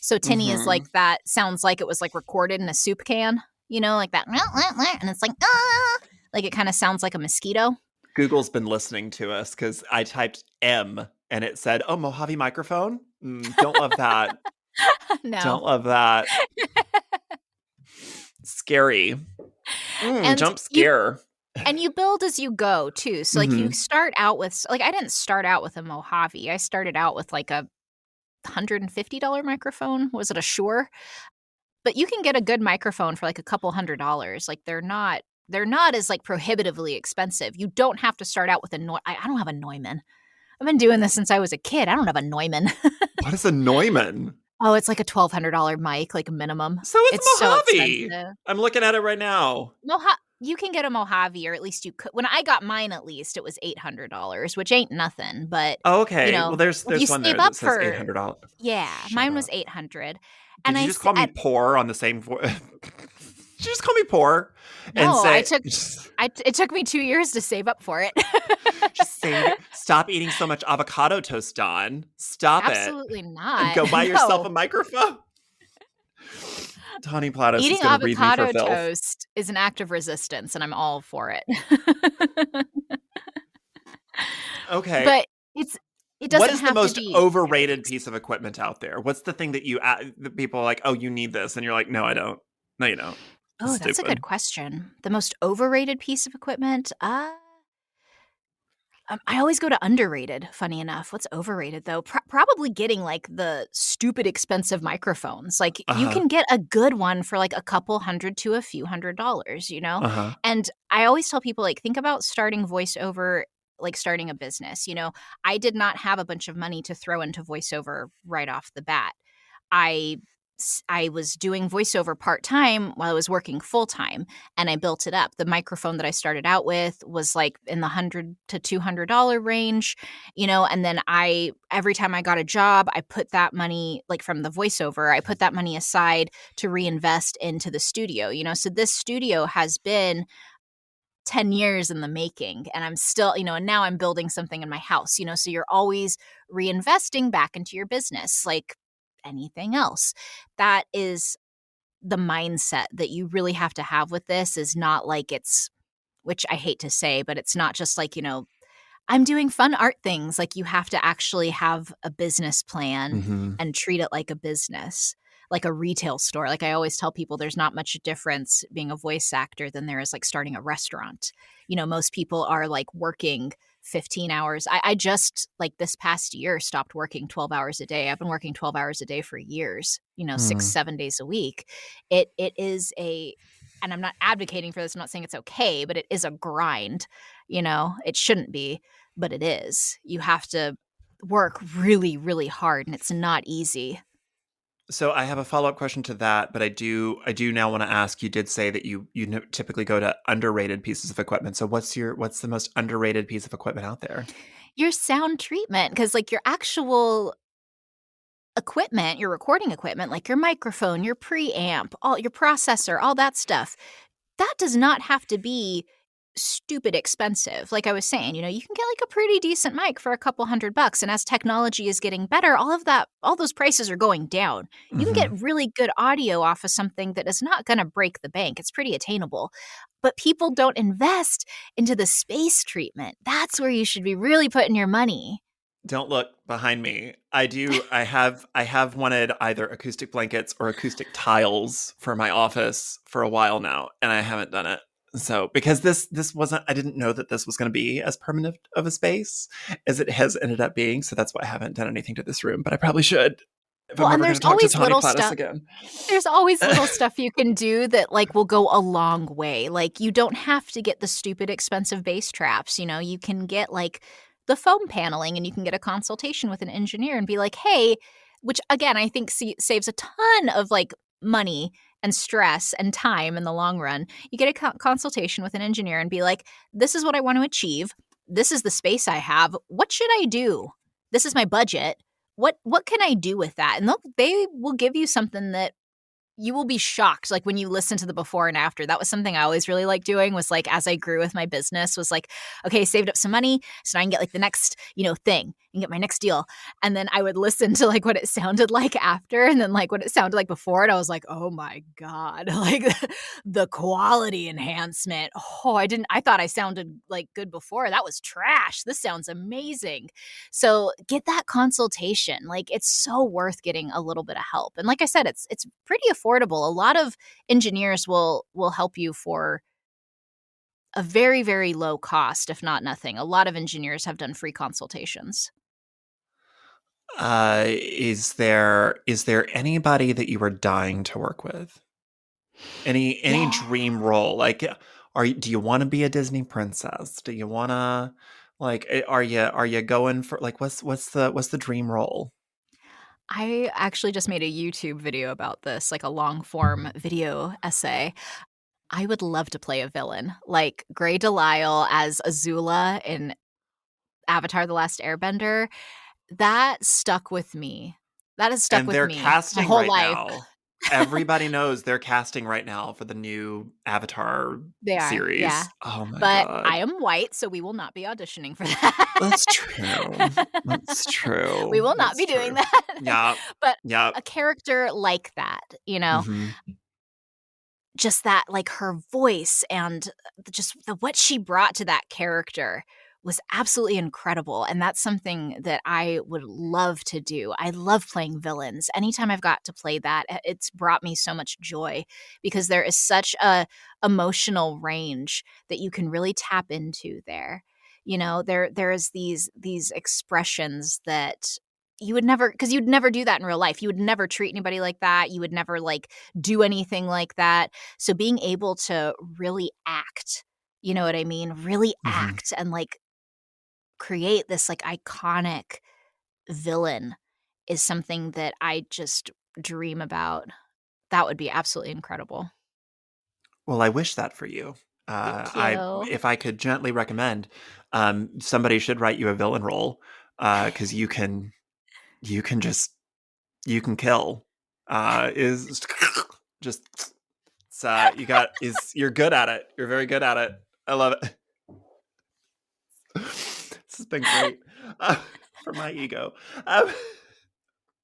So tinny is Mhm. like that, sounds like it was like recorded in a soup can, like that. And it's like it kind of sounds like a mosquito. Google's been listening to us because I typed M and it said, "Oh, Mojave microphone." Don't love that. No. Don't love that. Scary. And Jump scare. you build as you go too. So like you start out with, like, I didn't start out with a Mojave. I started out with like a $150 microphone. Was it a Shure? But you can get a good microphone for like a couple $100. Like they're not as like prohibitively expensive. You don't have to start out with I don't have a Neumann. I've been doing this since I was a kid. I don't have a Neumann. What is a Neumann? Oh, it's like a $1,200 mic, like a minimum. So it's Mojave. So expensive. I'm looking at it right now. You can get a Mojave, or at least you could. When I got mine, at least it was $800, which ain't nothing. But okay, well, there's one there that says $800. Yeah, mine was $800. Did you just call me poor on the same voice? Did you just call me poor? No, it took me 2 years to save up for it. Just stop eating so much avocado toast, Dawn. Stop it. Absolutely not. And go buy yourself a microphone. Tawny Platis Eating is going to read me for avocado filth. toast is an act of resistance, and I'm all for it. Okay. But it doesn't have to be. What is the most overrated piece of equipment out there? What's the thing that the people are like, oh, you need this? And you're like, no, I don't. No, you don't. Oh, that's a good question. The most overrated piece of equipment? I always go to underrated, funny enough. What's overrated, though? Probably getting, like, the stupid expensive microphones. Like, you can get a good one for, like, a couple $100 to a few $100s, And I always tell people, like, think about starting voiceover, like starting a business. I did not have a bunch of money to throw into voiceover right off the bat. I was doing voiceover part-time while I was working full-time, and I built it up. The microphone that I started out with was like in the $100 to $200 range, and then every time I got a job, I put that money, like from the voiceover, I put that money aside to reinvest into the studio, So this studio has been 10 years in the making, and I'm still, and now I'm building something in my house, so you're always reinvesting back into your business, like anything else. That is the mindset that you really have to have with this. Is not like which I hate to say, but it's not just like, I'm doing fun art things. Like, you have to actually have a business plan and treat it like a business, like a retail store. Like, I always tell people there's not much difference being a voice actor than there is like starting a restaurant. Most people are like working 15 hours. I just, like, this past year stopped working 12 hours a day. I've been working 12 hours a day for years, 6-7 days a week. It is and I'm not advocating for this, I'm not saying it's okay, but it is a grind. It shouldn't be, but it is. You have to work really, really hard, and it's not easy. So I have a follow-up question to that, but I do now want to ask, you did say that you typically go to underrated pieces of equipment. So what's the most underrated piece of equipment out there? Your sound treatment, because like your actual equipment, your recording equipment, like your microphone, your preamp, all your processor, all that stuff, that does not have to be stupid expensive. Like I was saying, you can get like a pretty decent mic for a couple $100, and as technology is getting better, all those prices are going down. You can get really good audio off of something that is not going to break the bank. It's pretty attainable. But people don't invest into the space treatment. That's where you should be really putting your money. Don't look behind me. I have wanted either acoustic blankets or acoustic tiles for my office for a while now, and I haven't done it. So, because this wasn't, I didn't know that this was going to be as permanent of a space as it has ended up being. So that's why I haven't done anything to this room, but I probably should. Well, and there's always little stuff. There's always little stuff you can do that like will go a long way. Like, you don't have to get the stupid expensive bass traps. You can get like the foam paneling, and you can get a consultation with an engineer and be like, hey, which again, I think saves a ton of like money and stress and time in the long run. You get a consultation with an engineer and be like, this is what I want to achieve. This is the space I have. What should I do? This is my budget. What can I do with that? And they will give you something that you will be shocked. Like, when you listen to the before and after, that was something I always really liked doing, was like, as I grew with my business, was like, okay, I saved up some money, so I can get like the next, thing. and get my next deal. And then I would listen to like what it sounded like after and then like what it sounded like before. And I was like, oh my God, like the quality enhancement. Oh, I thought I sounded like good before. That was trash. This sounds amazing. So get that consultation. Like it's so worth getting a little bit of help. And like I said, it's pretty affordable. A lot of engineers will help you for a very, very low cost, if not nothing. A lot of engineers have done free consultations. Is there anybody that you are dying to work with? Any Yeah. dream role? Like, do you want to be a Disney princess? Do you want to, like, are you going for like what's the dream role? I actually just made a YouTube video about this, like a long form video essay. I would love to play a villain, like Grey Delisle as Azula in Avatar: The Last Airbender. That stuck with me. That has stuck And with they're me my casting whole right life. now. Everybody knows they're casting right now for the new Avatar They are, yeah. series. Oh my But God. I am white, so we will not be auditioning for that. That's true. That's true. We will not That's be doing true. that. Yeah. But Yeah. a character like that, you know, Mhm. just that, like her voice and just what she brought to that character was absolutely incredible. And that's something that I would love to do. I love playing villains. Anytime I've got to play that, it's brought me so much joy because there is such a emotional range that you can really tap into there. You know, there is these expressions that you would never, because you'd never do that in real life. You would never treat anybody like that. You would never like do anything like that. So being able to really act, you know what I mean? Really Mhm. act and like create this like iconic villain is something that I just dream about. That would be absolutely incredible. Well, I wish that for you. Thank I you. If I could gently recommend, somebody should write you a villain role, because you can just you can kill. Is just you're good at it. You're very good at it. I love it. This has been great for my ego. Um,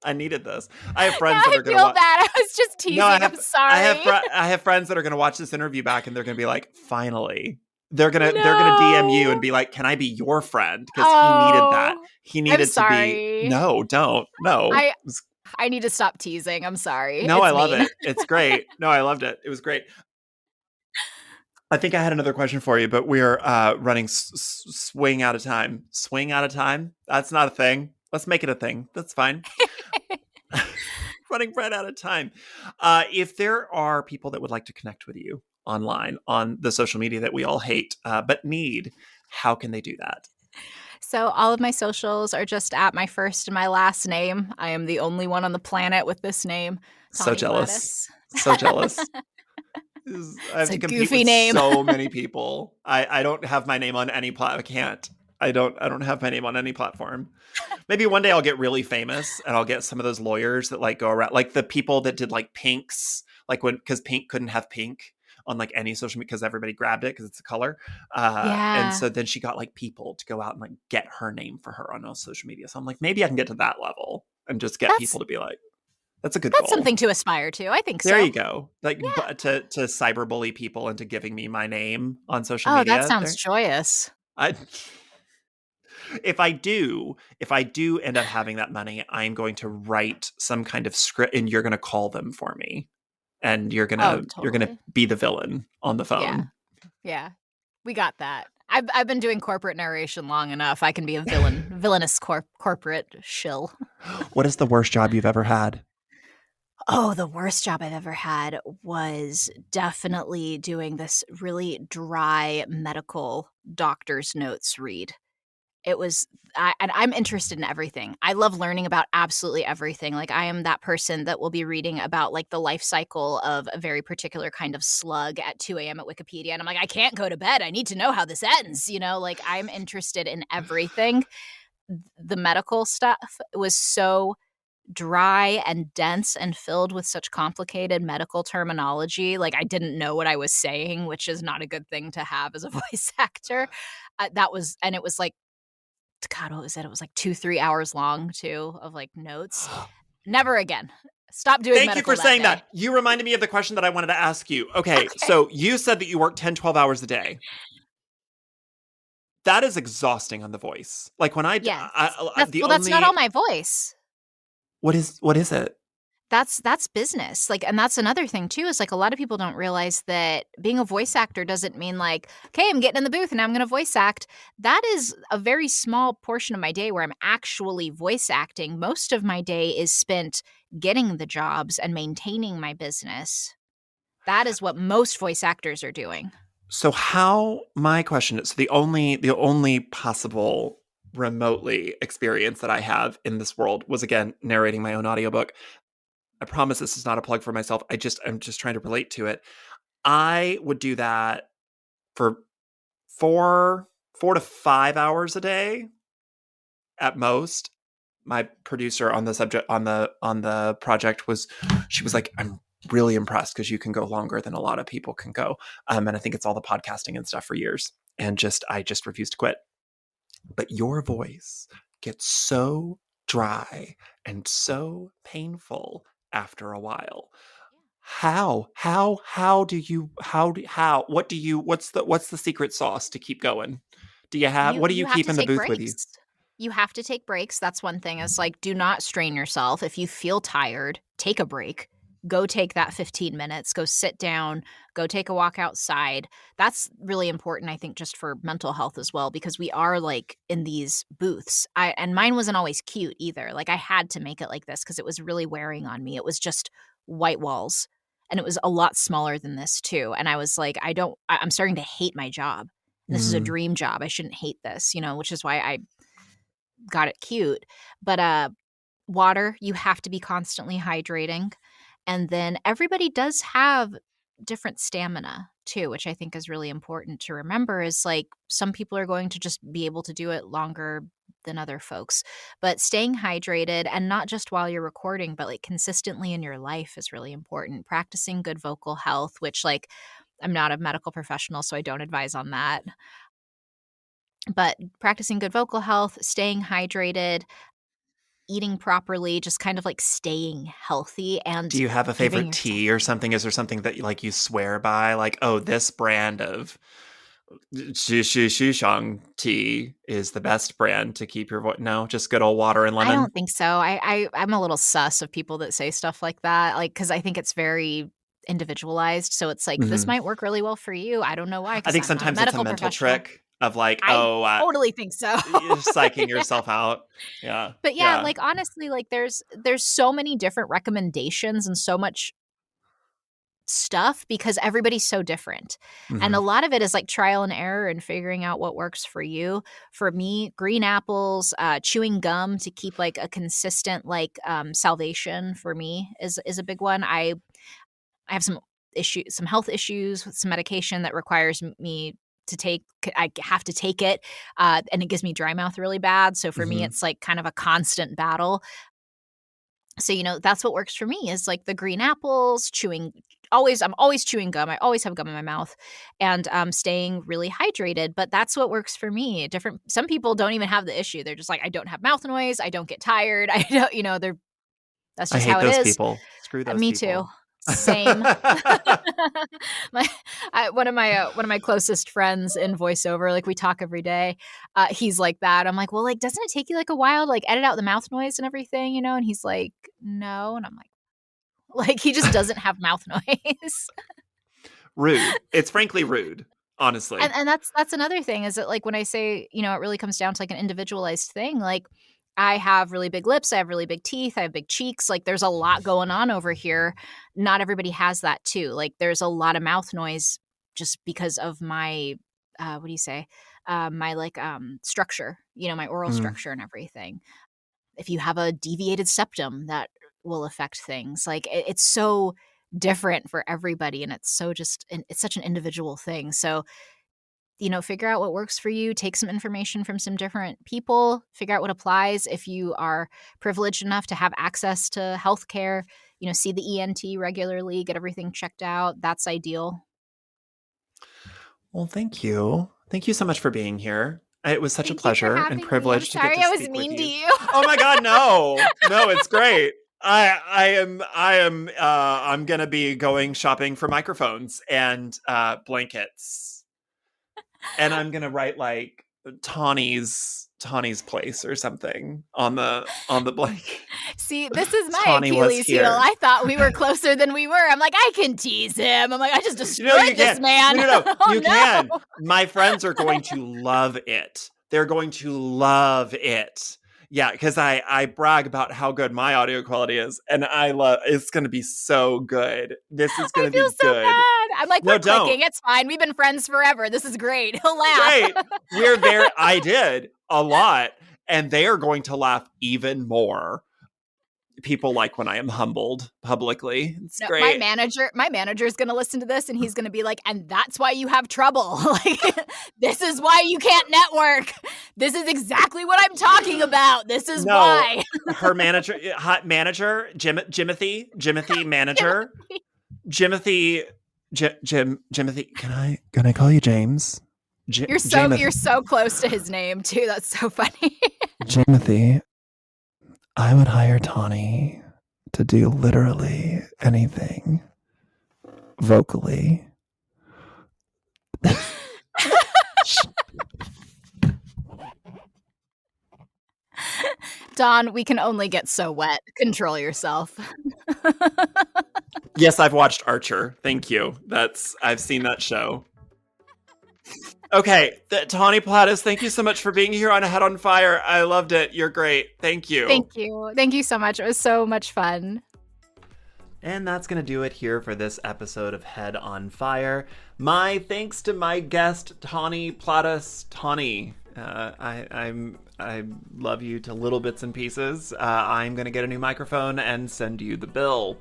I needed this. I have friends Now that I are going to feel watch. bad. I was just teasing. No, I'm sorry. I have friends that are going to watch this interview back, and they're going to be like, "Finally." They're gonna DM you and No. be like, "Can I be your friend?" Because he needed that. Oh, He I'm needed to be. sorry. No, don't. No. I It was- I need to stop teasing. I'm sorry. No, I It's love mean. it. It's great. No, I loved it. It was great. I think I had another question for you, but we're running swing out of time. Swing out of time? That's not a thing. Let's make it a thing. That's fine. Running right out of time. If there are people that would like to connect with you online on the social media that we all hate but need, how can they do that? So all of my socials are just at my first and my last name. I am the only one on the planet with this name, So Tawny jealous. Platis. So jealous. I have It's a to compete goofy with name. so many people. I don't have my name on any platform. I can't. I don't have my name on any platform. Maybe one day I'll get really famous and I'll get some of those lawyers that like go around, like the people that did like pinks, like because Pink couldn't have pink on like any social media because everybody grabbed it because it's a color. And Yeah. so then she got like people to go out and like get her name for her on all social media. So I'm like, maybe I can get to that level and just get That's people to be like, that's a good that's goal. something to aspire to. I think There so. you go. Like Yeah. to cyberbully people into giving me my name on social Oh, that media. sounds joyous. I if I do end up having that money, I'm going to write some kind of script and you're going to call them for me. And Oh, you're going to totally. be the villain on the Yeah. phone. Yeah. We got that. I've been doing corporate narration long enough. I can be a villainous corporate shill. What is the worst job you've ever had? Oh, the worst job I've ever had was definitely doing this really dry medical doctor's notes read. It was and I'm interested in everything. I love learning about absolutely everything. Like I am that person that will be reading about like the life cycle of a very particular kind of slug at 2 a.m. at Wikipedia. And I'm like, I can't go to bed. I need to know how this ends. You know, like I'm interested in everything. The medical stuff was so dry and dense and filled with such complicated medical terminology. Like I didn't know what I was saying, which is not a good thing to have as a voice actor. It was like God, what was it? It was like 2-3 hours long too of like notes. Never again. Stop doing Thank you medical for saying day. that. You reminded me of the question that I wanted to ask you. Okay, so you said that you work 10, 12 hours a day. That is exhausting on the voice. Like when Yes. the That's not all only, my voice. what is it? That's business. Like, and that's another thing too, is like a lot of people don't realize that being a voice actor doesn't mean like, okay, I'm getting in the booth and I'm going to voice act. That is a very small portion of my day where I'm actually voice acting. Most of my day is spent getting the jobs and maintaining my business. That is what most voice actors are doing. So my question is, so the only possible remotely experience that I have in this world was, again, narrating my own audiobook. I promise this is not a plug for myself. I'm just trying to relate to it. I would do that for 4 to 5 hours a day at most. My producer on the subject on the project she was like, I'm really impressed because you can go longer than a lot of people can go. And I think it's all the podcasting and stuff for years. And I just refused to quit. But your voice gets so dry and so painful after a while. What's the secret sauce to keep going? What do you You have keep to in the take booth with you? breaks. You have to take breaks. That's one thing, is like, do not strain yourself. If you feel tired, take a break. Go take that 15 minutes. Go sit down. Go take a walk outside. That's really important, I think, just for mental health as well, because we are like in these booths. And mine wasn't always cute either. Like, I had to make it like this because it was really wearing on me. It was just white walls. And it was a lot smaller than this too. And I was like, I'm starting to hate my job. This is a dream job. I shouldn't hate this, which is why I got it cute. But water, you have to be constantly hydrating. And then everybody does have different stamina too, which I think is really important to remember, is like some people are going to just be able to do it longer than other folks. But staying hydrated, and not just while you're recording, but like consistently in your life, is really important. Practicing good vocal health, which, like, I'm not a medical professional, so I don't advise on that. But practicing good vocal health, staying hydrated, eating properly, just kind of like staying healthy and Do you have a giving favorite yourself. tea or something? Is there something that you swear by? Like, oh, this brand of Shishang tea is the best brand to keep your voice. No, just good old water and I lemon. don't think so. I'm a little sus of people that say stuff like that, like, because I think it's very individualized. So it's like, this Mhm. might work really well for you. I don't know why, I because think I'm not a sometimes it's a medical mental professional. trick of like, I totally think so. you're psyching yourself out. Yeah, But yeah, yeah. like, honestly, like, there's so many different recommendations and so much stuff because everybody's so different. And a Mhm. lot of it is like trial and error and figuring out what works for you. For me, green apples, chewing gum to keep like a consistent like salvation for me is a big one. I have some health issues with some medication that requires me to take. I have to take it, and it gives me dry mouth really bad. So for me, Mhm. it's like kind of a constant battle. So, that's what works for me, is like the green apples, I'm always chewing gum. I always have gum in my mouth, and staying really hydrated. But that's what works for me. Some people don't even have the issue. They're just like, I don't have mouth noise. I don't get tired. I don't, that's I just hate how it those is. people. Screw those Me too. people. Same. my one of my closest friends in voiceover, like, we talk every day. He's like that. I'm like, well, like, doesn't it take you like a while to like edit out the mouth noise and everything, And he's like, no, and I'm like, he just doesn't have mouth noise. Rude. It's frankly rude, honestly. And that's another thing, is that, like, when I say, it really comes down to like an individualized thing. Like, I have really big lips, I have really big teeth, I have big cheeks. Like, there's a lot going on over here. Not everybody has that too. Like, there's a lot of mouth noise just because of my what do you say? My like structure, my oral Mm. structure and everything. If you have a deviated septum, that will affect things. Like, it's so different for everybody, and it's such an individual thing. So, figure out what works for you, take some information from some different people, figure out what applies. If you are privileged enough to have access to healthcare, see the ENT regularly, get everything checked out. That's ideal. Well, thank you. Thank you so much for being here. It was such a Thank you for pleasure having and me. privilege to I'm sorry get to I was speak mean with to you. you. Oh my God, no, it's great. I'm gonna be going shopping for microphones and blankets, and I'm gonna write like Tawny's place or something on the blanket. See, this is my Tawny was Achilles heel. here. I thought we were closer than we were. I'm like, I can tease him. I'm like, I just You know, destroyed this man. No, Oh, you no. can. My friends are going to love it. They're going to love it. Yeah, because I brag about how good my audio quality is, and it's going to be so good. This is going I to feel be so good. bad. I'm like, No, we're don't. clicking. It's fine. We've been friends forever. This is great. He'll laugh. Great. I did a lot, and they are going to laugh even more. People like when I am humbled publicly. It's No, great. my manager is going to listen to this and he's going to be like, and that's why you have trouble. Like, this is why you can't network. This is exactly what I'm talking about. This is why. Her manager, hot manager, Jimothy manager, Jimothy. Can I call you James? You're so close to his name too. That's so funny. Jimothy. I would hire Tawny to do literally anything vocally. Dawn, we can only get so wet. Control yourself. Yes, I've watched Archer. Thank you. I've seen that show. Okay, Tawny Platis, thank you so much for being here on Head on Fire. I loved it. You're great. Thank you. Thank you. Thank you so much. It was so much fun. And that's going to do it here for this episode of Head on Fire. My thanks to my guest, Tawny Platis. Tawny, I love you to little bits and pieces. I'm going to get a new microphone and send you the bill.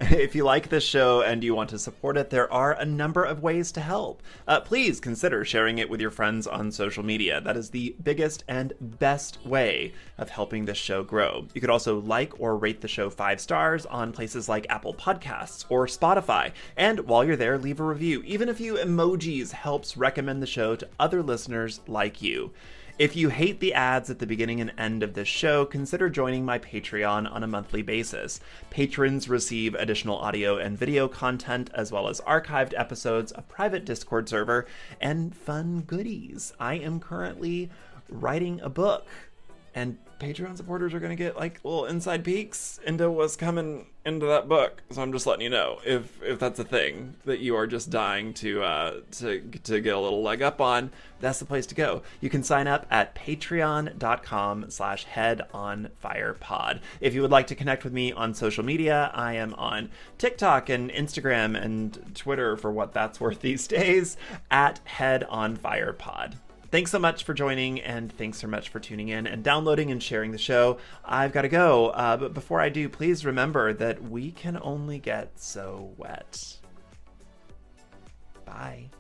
If you like this show and you want to support it, there are a number of ways to help. Please consider sharing it with your friends on social media. That is the biggest and best way of helping this show grow. You could also like or rate the show 5 stars on places like Apple Podcasts or Spotify. And while you're there, leave a review. Even a few emojis helps recommend the show to other listeners like you. If you hate the ads at the beginning and end of this show, consider joining my Patreon on a monthly basis. Patrons receive additional audio and video content, as well as archived episodes, a private Discord server, and fun goodies. I am currently writing a book, and Patreon supporters are going to get like little inside peeks into what's coming into that book. So I'm just letting you know if that's a thing that you are just dying to get a little leg up on, that's the place to go. You can sign up at patreon.com/headonfirepod. If you would like to connect with me on social media, I am on TikTok and Instagram and Twitter for what that's worth these days at headonfirepod. Thanks so much for joining, and thanks so much for tuning in and downloading and sharing the show. I've got to go, but before I do, please remember that we can only get so wet. Bye.